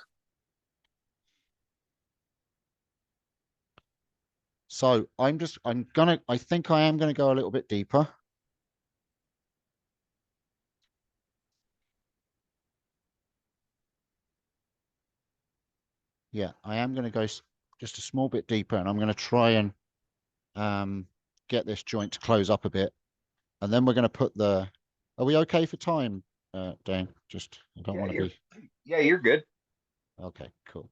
So I think I am gonna go a little bit deeper. Yeah, I am gonna go just a small bit deeper, and I'm gonna try and get this joint to close up a bit. And then we're gonna put are we okay for time, Dan? Just, I don't want to be. Yeah, you're good. Okay, cool.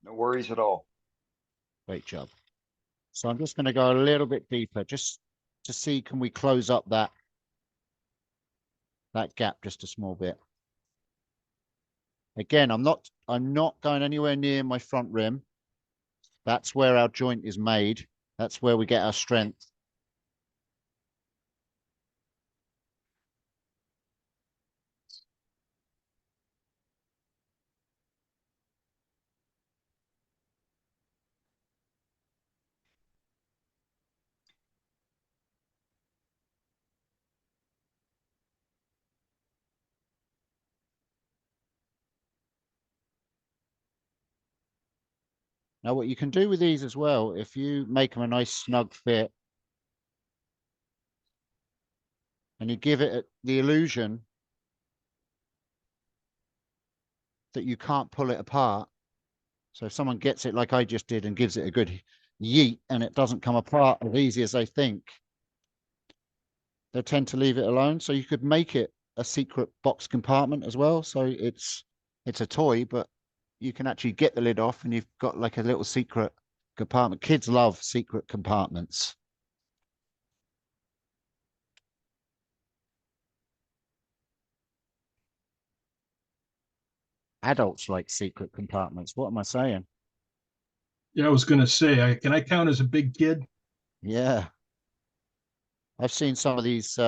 No worries at all. Great job. So I'm just going to go a little bit deeper just to see, can we close up that gap just a small bit. Again, I'm not going anywhere near my front rim. That's where our joint is made. That's where we get our strength. Now, what you can do with these as well, if you make them a nice snug fit and you give it the illusion that you can't pull it apart. So if someone gets it like I just did and gives it a good yeet and it doesn't come apart as easy as they think, they tend to leave it alone. So you could make it a secret box compartment as well. So it's a toy, but you can actually get the lid off and you've got like a little secret compartment. Kids love secret compartments. Adults like secret compartments. What am I saying? Yeah, I was gonna say, can I count as a big kid? Yeah. I've seen some of these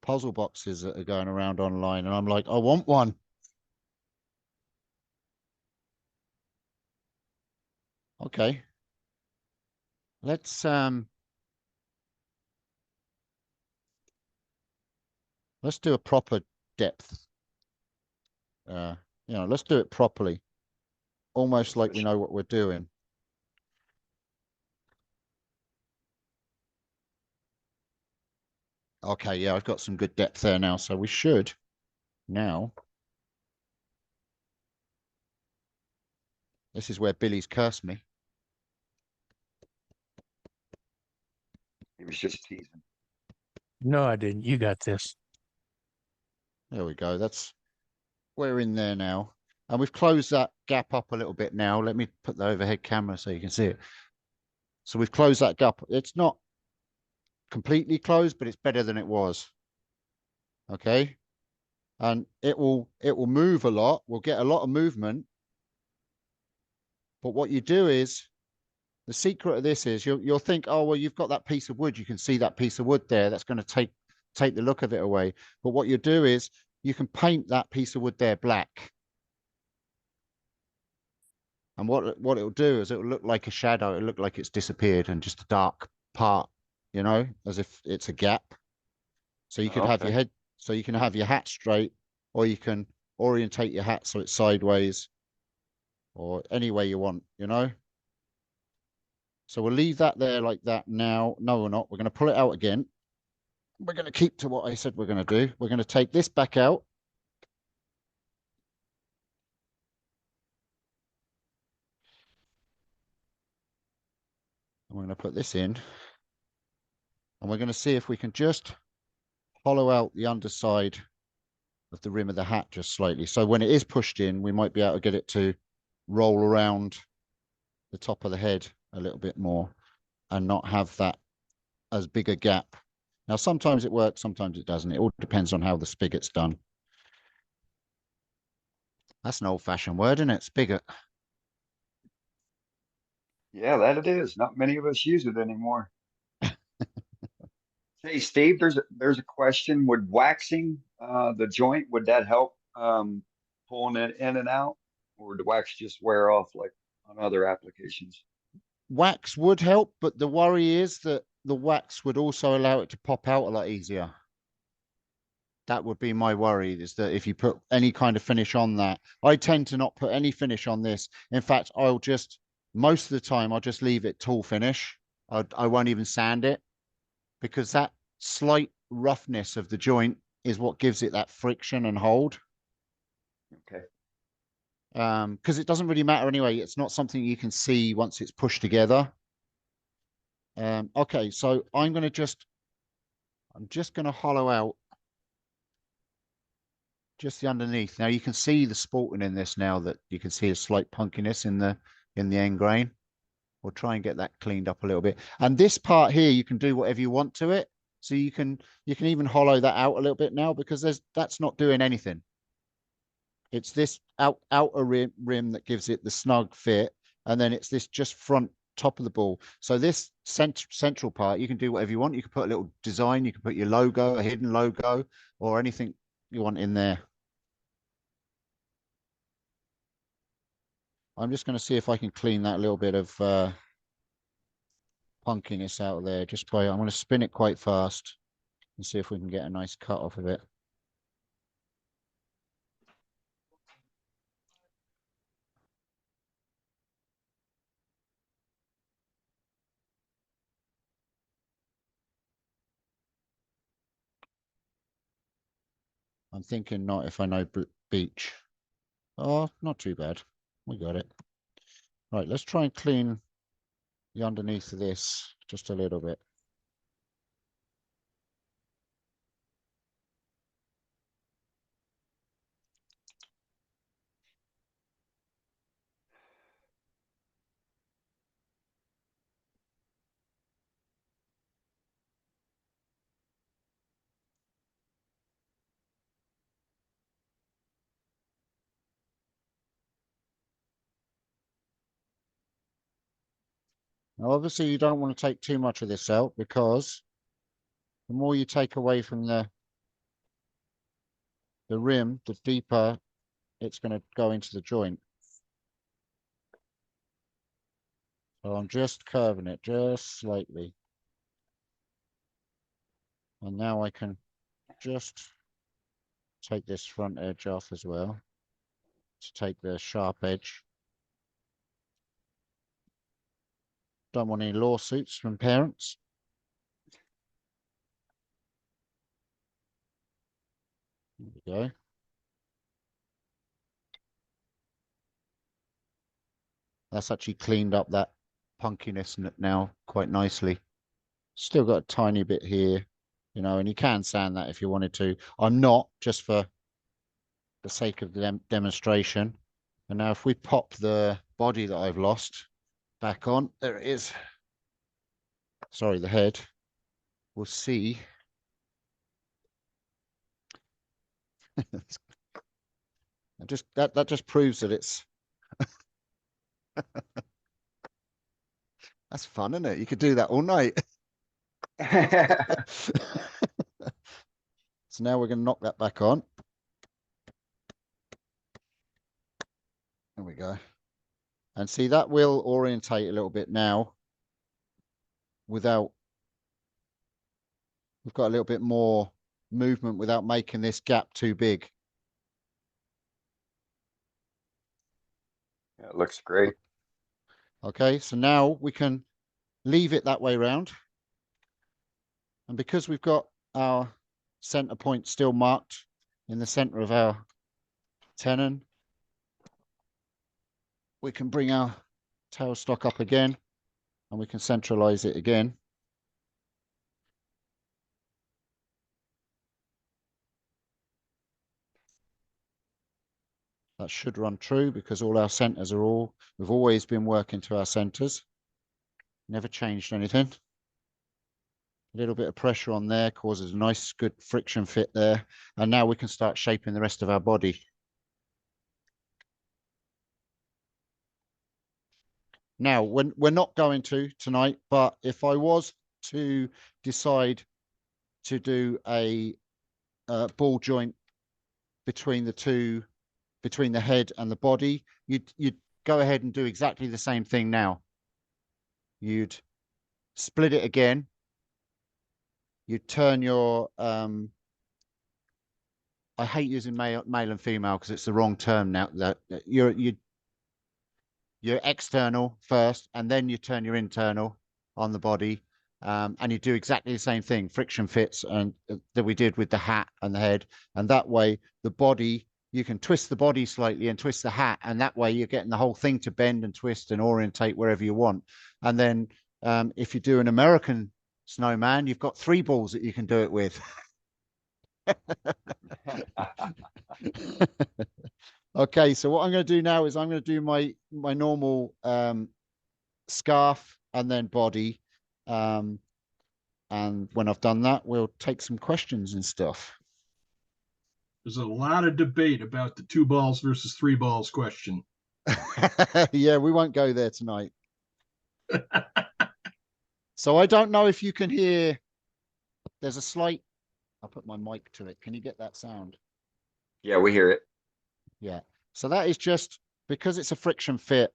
puzzle boxes that are going around online and I'm like, I want one. Okay. Let's do a proper depth. You know, let's do it properly. Almost like we know what we're doing. Okay, yeah, I've got some good depth there now, so we should now. This is where Billy's cursed me. He was just teasing. No, I didn't. You got this. There we go. We're in there now. And we've closed that gap up a little bit now. Let me put the overhead camera so you can see it. So we've closed that gap. It's not completely closed, but it's better than it was. Okay. And it will move a lot. We'll get a lot of movement. But what you do is, the secret of this is you'll think, oh, well, you've got that piece of wood. You can see that piece of wood there. That's going to take the look of it away. But what you do is you can paint that piece of wood there black. And what it'll do is it'll look like a shadow. It'll look like it's disappeared and just a dark part, you know, as if it's a gap. So you could have your head, so you can have your hat straight, or you can orientate your hat so it's sideways, or any way you want, you know. So we'll leave that there like that now. No, we're not. We're going to pull it out again. We're going to keep to what I said we're going to do. We're going to take this back out. And we're going to put this in. And we're going to see if we can just hollow out the underside of the rim of the hat just slightly. So when it is pushed in, we might be able to get it to roll around the top of the head a little bit more and not have that as big a gap. Now, sometimes it works, sometimes it doesn't. It all depends on how the spigot's done. That's an old-fashioned word, isn't it? Spigot. Yeah, that it is. Not many of us use it anymore. Hey, Steve, there's a question. Would waxing the joint, would that help pulling it in and out? Or the wax just wear off like on other applications? Wax would help, but the worry is that the wax would also allow it to pop out a lot easier. That would be my worry, is that if you put any kind of finish on that, I tend to not put any finish on this. In fact, most of the time, I'll just leave it tool finish. I won't even sand it, because that slight roughness of the joint is what gives it that friction and hold. Okay. Because it doesn't really matter anyway. It's not something you can see once it's pushed together. Okay, so I'm just going to hollow out just the underneath. Now you can see the sporting in this now, that you can see a slight punkiness in the end grain. We'll try and get that cleaned up a little bit. And this part here, you can do whatever you want to it. So you can even hollow that out a little bit now, because that's not doing anything. It's this outer rim that gives it the snug fit, and then it's this just front top of the ball. So this central part, you can do whatever you want. You can put a little design, you can put your logo, a hidden logo, or anything you want in there. I'm just going to see if I can clean that little bit of punkiness out of there. I'm going to spin it quite fast and see if we can get a nice cut off of it. I'm thinking not if I know beach. Oh, not too bad. We got it. Right, let's try and clean the underneath of this just a little bit. Now, obviously, you don't want to take too much of this out, because the more you take away from the rim, the deeper it's going to go into the joint. So I'm just curving it just slightly. And now I can just take this front edge off as well to take the sharp edge. Don't want any lawsuits from parents. There we go. That's actually cleaned up that punkiness now quite nicely. Still got a tiny bit here, you know, and you can sand that if you wanted to. I'm not, just for the sake of the demonstration. And now if we pop the body that I've lost back on, there it is. Sorry, the head. We'll see. That just proves that it's that's fun, isn't it? You could do that all night. So now we're going to knock that back on. There we go. And see, that will orientate a little bit now without, we've got a little bit more movement without making this gap too big. Yeah, it looks great. Okay, so now we can leave it that way round. And because we've got our center point still marked in the center of our tenon, we can bring our tailstock up again and we can centralize it again. That should run true because all our centers are we've always been working to our centers. Never changed anything. A little bit of pressure on there causes a nice, good friction fit there. And now we can start shaping the rest of our body. Now, we're not going to tonight, but if I was to decide to do a ball joint between the two, between the head and the body, you'd go ahead and do exactly the same thing now. You'd split it again. You'd turn your, I hate using male and female because it's the wrong term now. That you're external first, and then you turn your internal on the body, and you do exactly the same thing, friction fits, and that we did with the hat and the head. And that way, the body, you can twist the body slightly and twist the hat, and that way you're getting the whole thing to bend and twist and orientate wherever you want. And then if you do an American snowman, you've got 3 balls that you can do it with. Okay, so what I'm going to do now is I'm going to do my normal scarf and then body. And when I've done that, we'll take some questions and stuff. There's a lot of debate about the 2 balls versus 3 balls question. Yeah, we won't go there tonight. So I don't know if you can hear, there's a slight, I'll put my mic to it. Can you get that sound? Yeah, we hear it. Yeah. So that is just because it's a friction fit.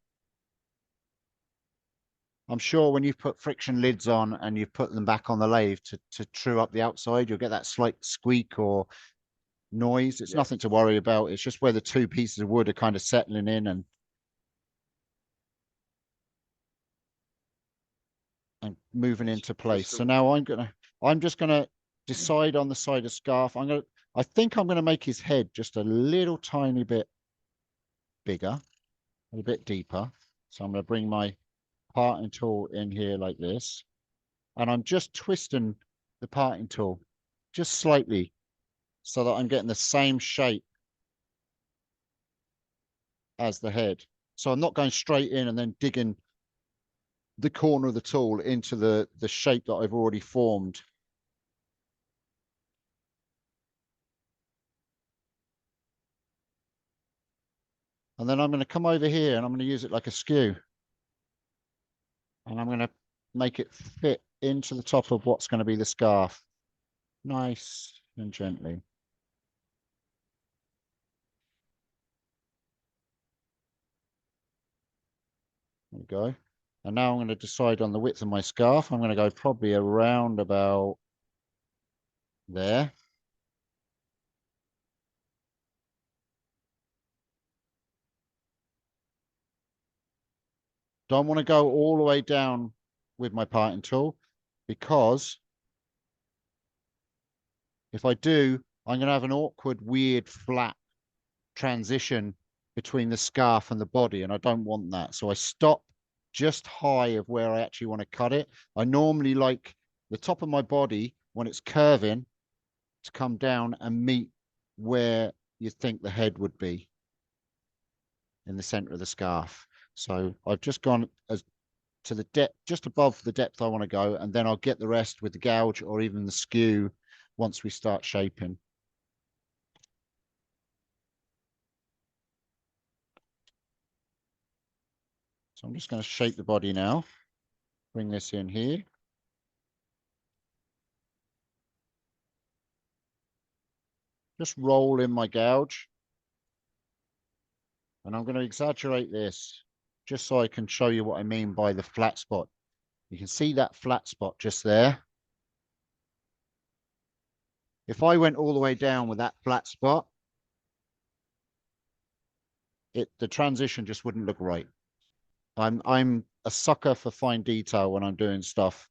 I'm sure when you've put friction lids on and you've put them back on the lathe to true up the outside, you'll get that slight squeak or noise. It's nothing to worry about. It's just where the 2 pieces of wood are kind of settling in and moving into place. So now I'm just gonna decide on the side of scarf. I think I'm gonna make his head just a little tiny bit bigger, a bit deeper. So I'm gonna bring my parting tool in here like this, and I'm just twisting the parting tool just slightly so that I'm getting the same shape as the head. So I'm not going straight in and then digging the corner of the tool into the shape that I've already formed. And then I'm going to come over here and I'm going to use it like a skew. And I'm going to make it fit into the top of what's going to be the scarf. Nice and gently. There we go. And now I'm going to decide on the width of my scarf. I'm going to go probably around about there. Don't want to go all the way down with my parting tool, because if I do, I'm going to have an awkward, weird, flat transition between the scarf and the body, and I don't want that. So I stop just high of where I actually want to cut it. I normally like the top of my body, when it's curving, to come down and meet where you think the head would be in the center of the scarf. So I've just gone as to the depth, just above the depth I want to go, and then I'll get the rest with the gouge or even the skew once we start shaping. So I'm just going to shape the body now. Bring this in here. Just roll in my gouge. And I'm going to exaggerate this just so I can show you what I mean by the flat spot. You can see that flat spot just there. If I went all the way down with that flat spot, the transition just wouldn't look right. I'm a sucker for fine detail when I'm doing stuff.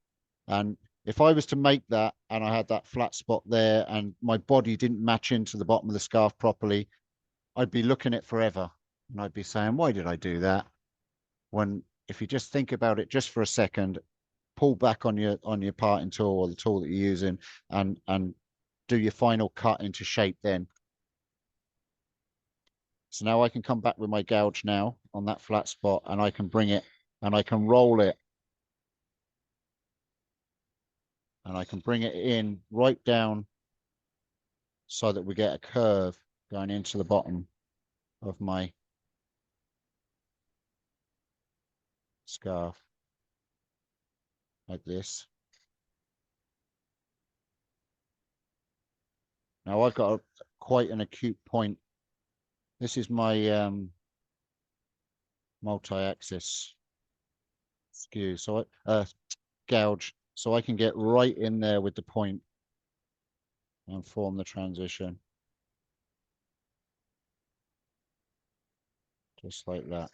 And if I was to make that and I had that flat spot there and my body didn't match into the bottom of the scarf properly, I'd be looking at it forever. And I'd be saying, why did I do that? When if you just think about it just for a second, pull back on your parting tool or the tool that you're using and do your final cut into shape then. So now I can come back with my gouge now on that flat spot, and I can bring it and I can roll it. And I can bring it in right down so that we get a curve going into the bottom of my scarf like this. Now I've got quite an acute point. This is my multi-axis skew, so gouge, so I can get right in there with the point and form the transition. Just like that,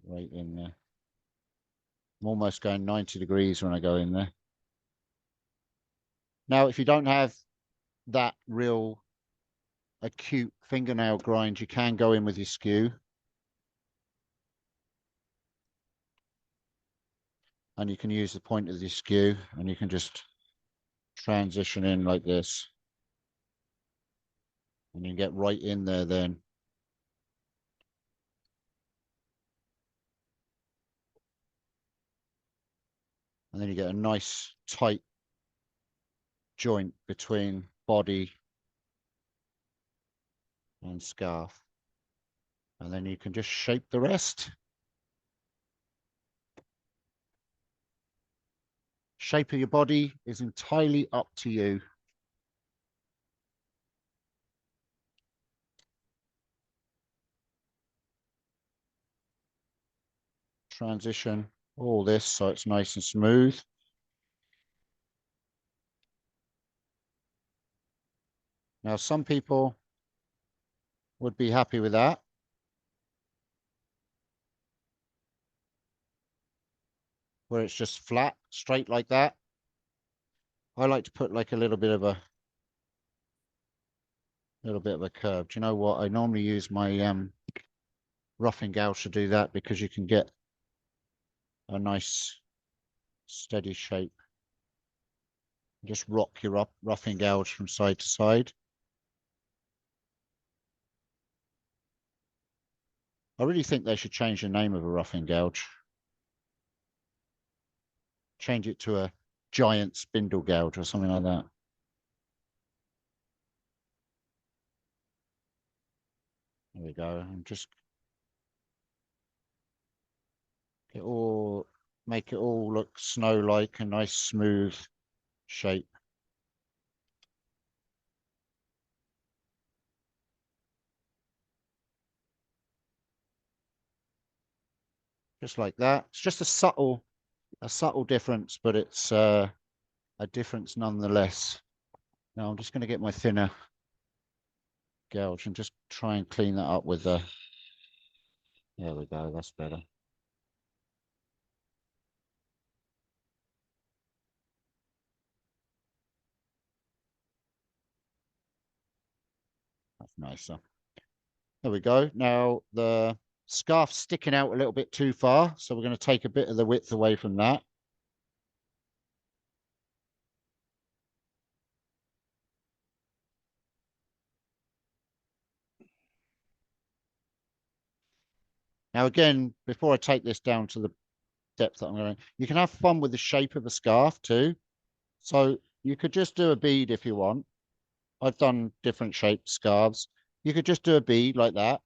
right in there. I'm almost going 90 degrees when I go in there. Now, if you don't have that real acute fingernail grind, you can go in with your skew. And you can use the point of the skew and you can just transition in like this. And you get right in there then. And then you get a nice tight joint between body and scarf. And then you can just shape the rest. Shape of your body is entirely up to you. Transition all this so it's nice and smooth. Now, some people would be happy with that. Where it's just flat, straight like that. I like to put like a little bit of a curve. Do you know what? I normally use my roughing gouge to do that because you can get a nice steady shape. Just rock your roughing gouge from side to side. I really think they should change the name of a roughing gouge. Change it to a giant spindle gouge or something like that. There we go. And just make it all look snow-like, a nice smooth shape. Just like that. It's just a subtle difference, but it's a difference nonetheless. Now I'm just going to get my thinner gouge and just try and clean that up with the, there we go, that's better. That's nicer. There we go. Now the scarf's sticking out a little bit too far, so we're going to take a bit of the width away from that. Now again, before I take this down to the depth that I'm going, you can have fun with the shape of a scarf too. So you could just do a bead if you want. I've done different shaped scarves. You could just do a bead like that.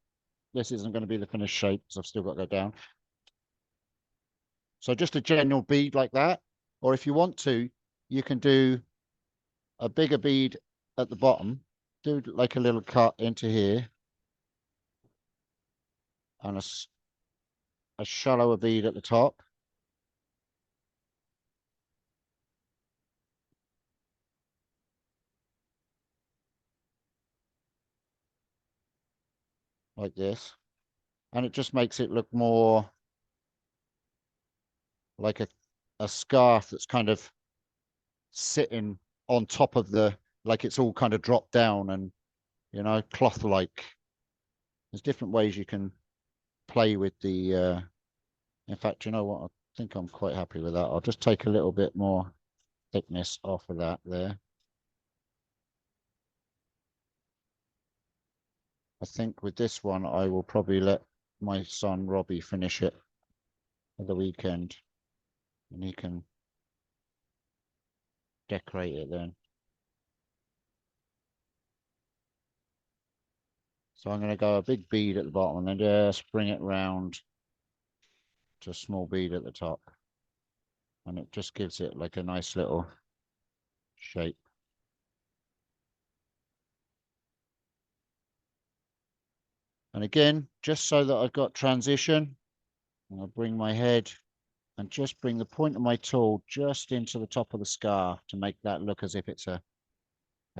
This isn't going to be the finished shape because I've still got to go down. So just a general bead like that. Or if you want to, you can do a bigger bead at the bottom, do like a little cut into here, and a shallower bead at the top. Like this. And it just makes it look more like a scarf that's kind of sitting on top of like it's all kind of dropped down and, you know, cloth-like. There's different ways you can play with the, in fact, you know what? I think I'm quite happy with that. I'll just take a little bit more thickness off of that there. I think with this one, I will probably let my son Robbie finish it for the weekend, and he can decorate it then. So I'm going to go a big bead at the bottom and then just bring it round to a small bead at the top. And it just gives it like a nice little shape. And again, just so that I've got transition, I'll bring my head and just bring the point of my tool just into the top of the scarf to make that look as if it's a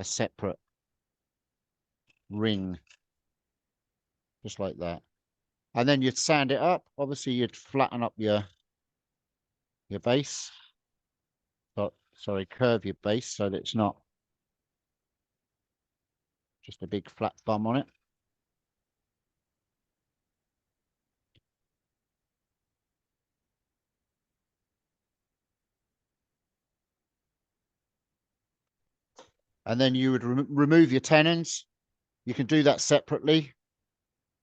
separate ring, just like that. And then you'd sand it up. Obviously, you'd flatten up your base. But sorry, curve your base so that it's not just a big flat bum on it. And then you would remove your tenons. You can do that separately.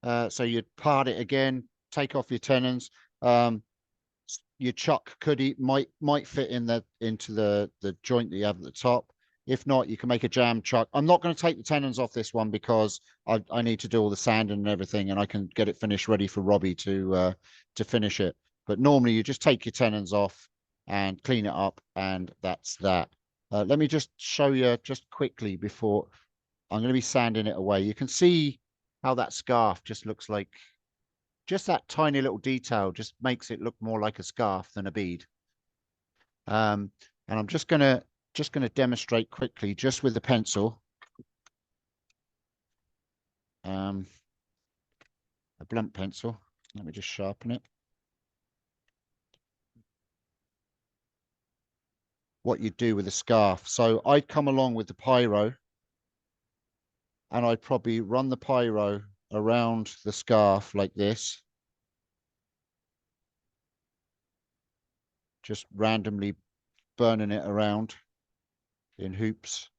So you'd part it again, take off your tenons. Your chuck might fit into the joint that you have at the top. If not, you can make a jam chuck. I'm not going to take the tenons off this one because I need to do all the sanding and everything, and I can get it finished ready for Robbie to finish it. But normally you just take your tenons off and clean it up, and that's that. Let me just show you just quickly before I'm going to be sanding it away. You can see how that scarf just looks like, just that tiny little detail just makes it look more like a scarf than a bead. And I'm just gonna demonstrate quickly just with the pencil. A blunt pencil. Let me just sharpen it. What you do with a scarf. So I'd come along with the pyro and I'd probably run the pyro around the scarf like this. Just randomly burning it around in hoops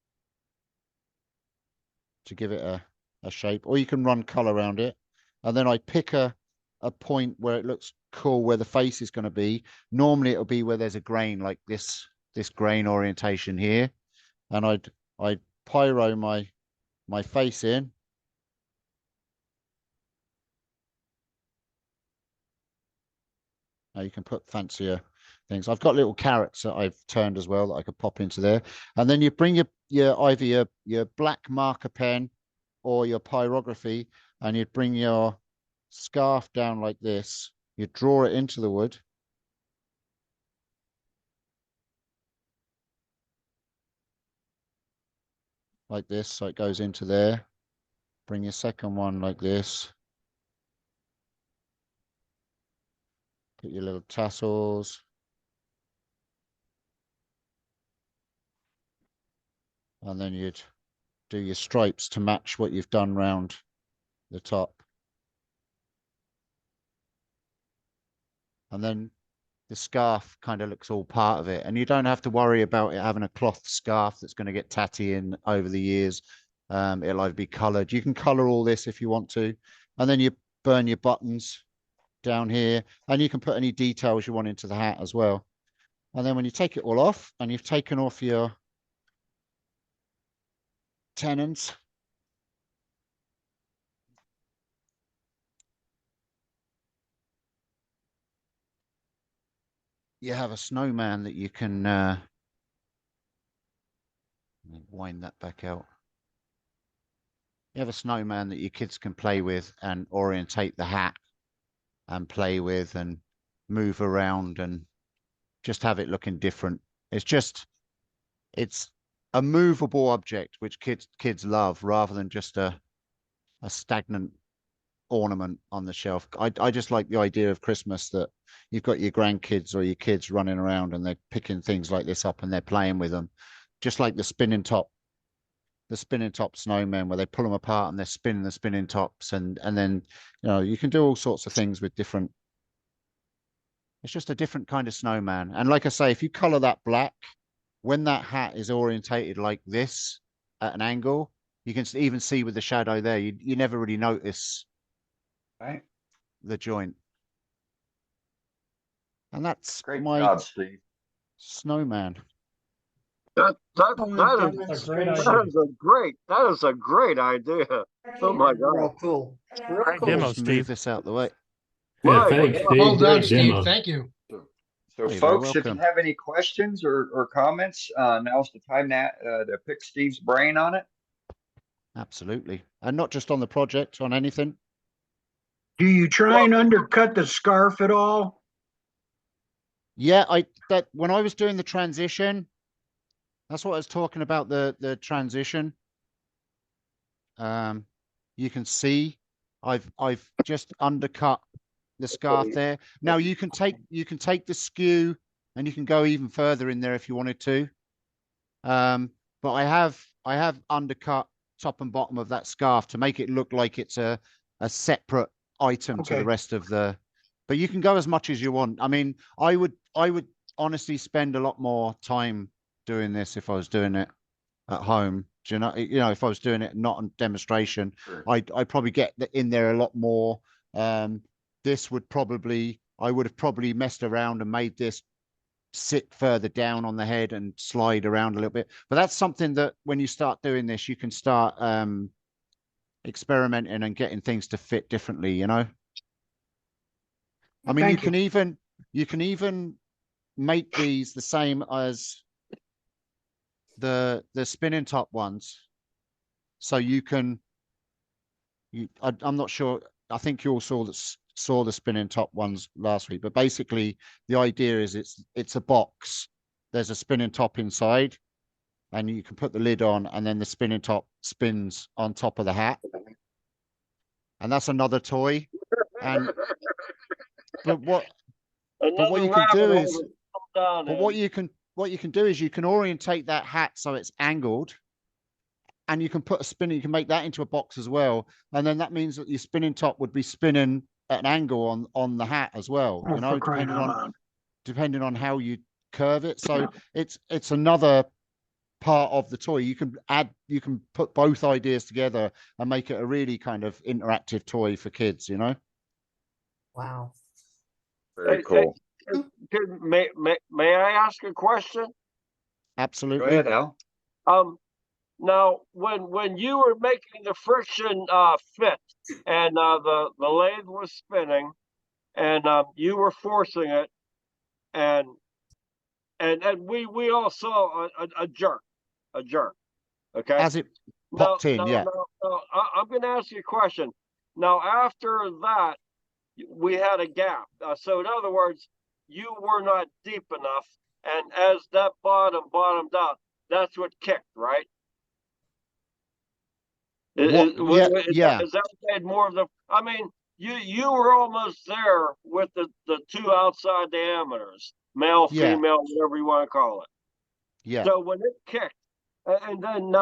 to give it a shape, or you can run color around it. And then I pick a point where it looks cool, where the face is going to be. Normally it'll be where there's a grain like this grain orientation here. And I'd pyro my face in. Now you can put fancier things. I've got little carrots that I've turned as well that I could pop into there. And then you bring either your black marker pen or your pyrography, and you'd bring your scarf down like this. You draw it into the wood. Like this, so it goes into there. Bring your second one like this. Put your little tassels. And then you'd do your stripes to match what you've done round the top. And then the scarf kind of looks all part of it. And you don't have to worry about it having a cloth scarf that's going to get tatty in over the years. It'll either be colored. You can color all this if you want to. And then you burn your buttons down here, and you can put any details you want into the hat as well. And then when you take it all off and you've taken off your tenons, you have a snowman that you can wind that back out. You have a snowman that your kids can play with and orientate the hat and play with and move around and just have it looking different. It's a movable object which kids love, rather than just a stagnant ornament on the shelf. I just like the idea of Christmas, that you've got your grandkids or your kids running around and they're picking things like this up and they're playing with them, just like the spinning top snowmen, where they pull them apart and they're spinning the spinning tops, and then you can do all sorts of things with different. It's just a different kind of snowman. And like I say, if you color that black, when that hat is orientated like this at an angle, you can even see with the shadow there, you never really notice the joint. And that's Great my job, Steve. snowman. That Demonstration. is a great idea. Oh my God. Real cool. Real Great cool. demo, Just move Steve. this out the way. Yeah, Right. thanks, Steve. Well done, Great Steve. demo. Thank you. So, You're very folks, if you welcome. have any questions or comments, now's the time to pick Steve's brain on it. Absolutely. And not just on the project, on anything. Do you try and undercut the scarf at all? Yeah, when I was doing the transition, that's what I was talking about, the transition. You can see I've just undercut the scarf there. Now you can take the skew and you can go even further in there if you wanted to. But I have undercut top and bottom of that scarf to make it look like it's a separate item to the rest of the. But you can go as much as you want. I mean, I would honestly spend a lot more time doing this if I was doing it at home. Do you know, if I was doing it not on demonstration, Sure. I'd probably get in there a lot more. This would probably, I would have probably messed around and made this sit further down on the head and slide around a little bit. But that's something that when you start doing this, you can start experimenting and getting things to fit differently, you know. I mean, you can even make these the same as the spinning top ones. So you can, I'm not sure. I think you all saw the spinning top ones last week, but basically the idea is it's a box. There's a spinning top inside, and you can put the lid on, and then the spinning top spins on top of the hat, and that's another toy. And but what you can do is, what you can do is you can orientate that hat so it's angled, and you can put a spinner. You can make that into a box as well, and then that means that your spinning top would be spinning at an angle on the hat as well. You know, depending on how you curve it. So it's another part of the toy. You can put both ideas together and make it a really kind of interactive toy for kids. You know. Wow. Very cool. May I ask a question? Absolutely. Go ahead, Al. Now, when you were making the friction fit, and the lathe was spinning, and you were forcing it, and we all saw a jerk. Okay. As it popped in, yeah. Now, I'm going to ask you a question. Now, after that, we had a gap. So in other words, you were not deep enough, and as that bottomed out, that's what kicked, right? Yeah. Is that made more of the? I mean, you were almost there with the two outside diameters, male, female, whatever you want to call it. Yeah. So when it kicked, and then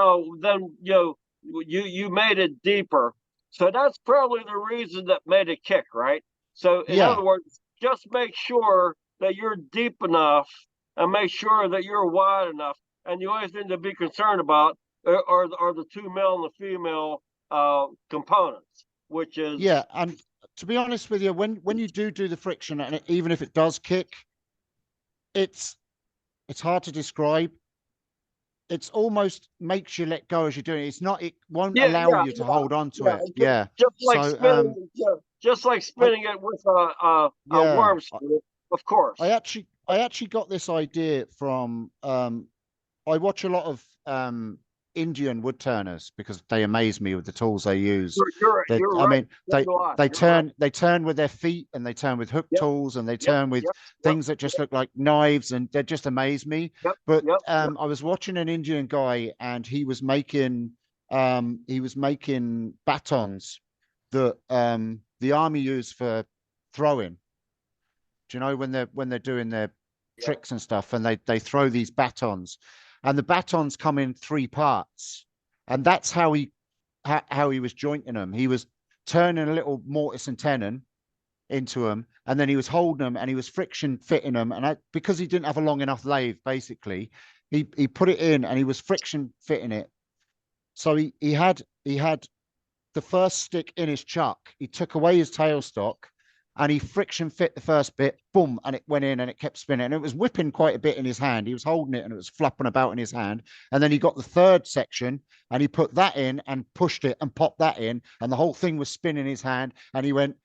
you made it deeper. So that's probably the reason that made it kick, right? So in Yeah. other words, just make sure that you're deep enough and make sure that you're wide enough. And the only thing to be concerned about are the two male and the female components, which is Yeah, and to be honest with you, when you do the friction, and even if it does kick, it's hard to describe. It's almost makes you let go as you're doing it. It's not. It won't allow you to hold on to it. Yeah. just like So spinning, just like spinning it with a worm spool, of course. I actually got this idea from I watch a lot of Indian wood turners because they amaze me with the tools they use. You're I right. mean, they turn with their feet, and they turn with hook tools, and they turn with things that just look like knives, and they just amaze me. But I was watching an Indian guy, and he was making batons that the army use for throwing. Do you know when they're doing their tricks and stuff, and they throw these batons, and the batons come in 3 parts, and that's how he was jointing them. He was turning a little mortise and tenon into them, and then he was holding them, and he was friction fitting them. And because he didn't have a long enough lathe, basically, he put it in, and he was friction fitting it. So he had the first stick in his chuck. He took away his tailstock, and he friction fit the first bit, boom, and it went in, and it kept spinning. And it was whipping quite a bit in his hand. He was holding it, and it was flopping about in his hand. And then he got the third section, and he put that in and pushed it and popped that in, and the whole thing was spinning in his hand. And he went,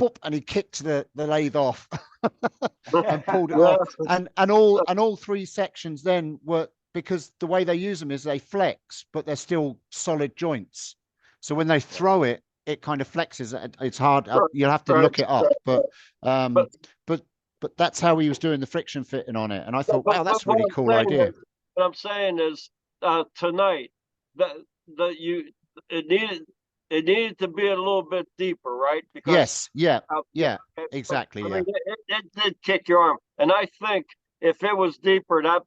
boop, and he kicked the lathe off and pulled it off. And all 3 sections then were, because the way they use them is they flex, but they're still solid joints. So when they throw it, it kind of flexes. It's hard. You'll have to look it up, but that's how he was doing the friction fitting on it. And I thought, wow, that's a really cool idea. What I'm saying is, tonight it needed to be a little bit deeper, right? Because exactly. I mean, it did kick your arm, and I think if it was deeper, that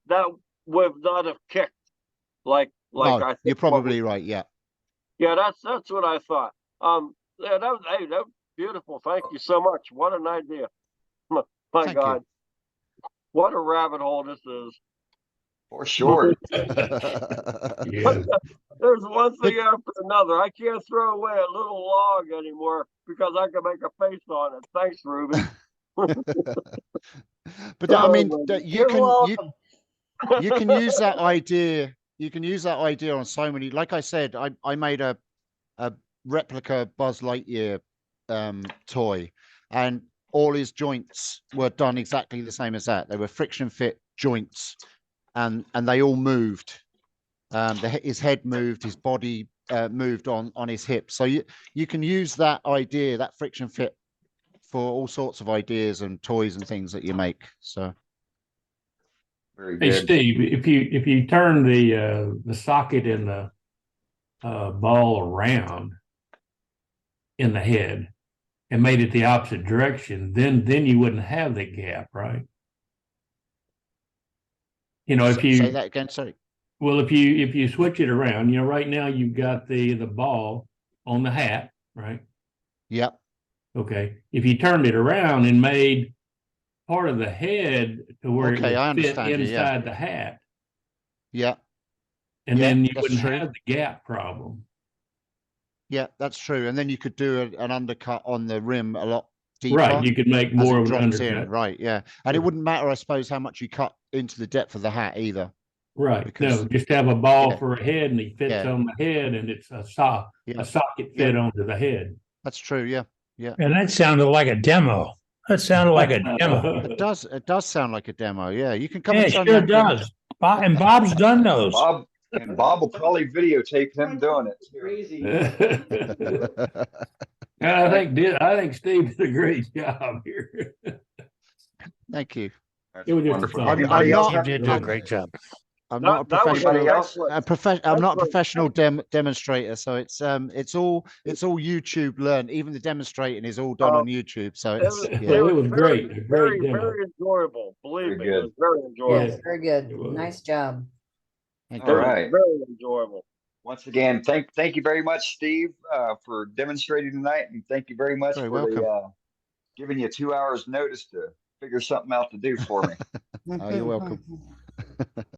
would not have kicked like no, I think you're probably right. Yeah. Yeah, that's what I thought. Yeah, that was beautiful. Thank you so much. What an idea. My Thank God. What a rabbit hole this is. For sure. Yeah. There's one thing after another. I can't throw away a little log anymore because I can make a face on it. Thanks, Ruby. But I mean, you can use that idea. You can use that idea on so many. Like I said, I made a replica Buzz Lightyear toy, and all his joints were done exactly the same as that. They were friction fit joints, and they all moved. His head moved, his body moved on his hips. So you can use that idea, that friction fit, for all sorts of ideas and toys and things that you make. So very Hey, good. Steve, if you turn the socket in the ball around in the head and made it the opposite direction, then you wouldn't have the gap, right? You know, if you say that again, sorry. Well, if you switch it around, you know, right now you've got the ball on the hat, right? Yep. Okay. If you turned it around and made part of the head to where it would fit inside the hat. Yeah. And then you wouldn't have the gap problem. Yeah, that's true. And then you could do an undercut on the rim a lot deeper. Right. You could make more of an undercut. Right. Yeah. And it wouldn't matter, I suppose, how much you cut into the depth of the hat either. Right. Because, no, just have a ball for a head, and he fits on the head, and it's a socket fit onto the head. That's true. Yeah. Yeah. And that sounded like a demo. That sounded like a demo. It does sound like a demo. Yeah. You can come Yeah, and it sure does. And Bob's done those. Bob will probably videotape him doing it. Crazy. I think Steve did a great job here. Thank you. It was just you did do a great job. I'm not a professional demonstrator, so it's all YouTube learned. Even the demonstrating is all done on YouTube. So it was great. Very enjoyable. Believe me, it was very enjoyable. Yes, very good. Nice job. Thank All you. right. Very enjoyable. Once again, thank you very much, Steve, for demonstrating tonight, and thank you very much Very for welcome. giving you 2 hours notice to figure something out to do for me. Oh, you're welcome.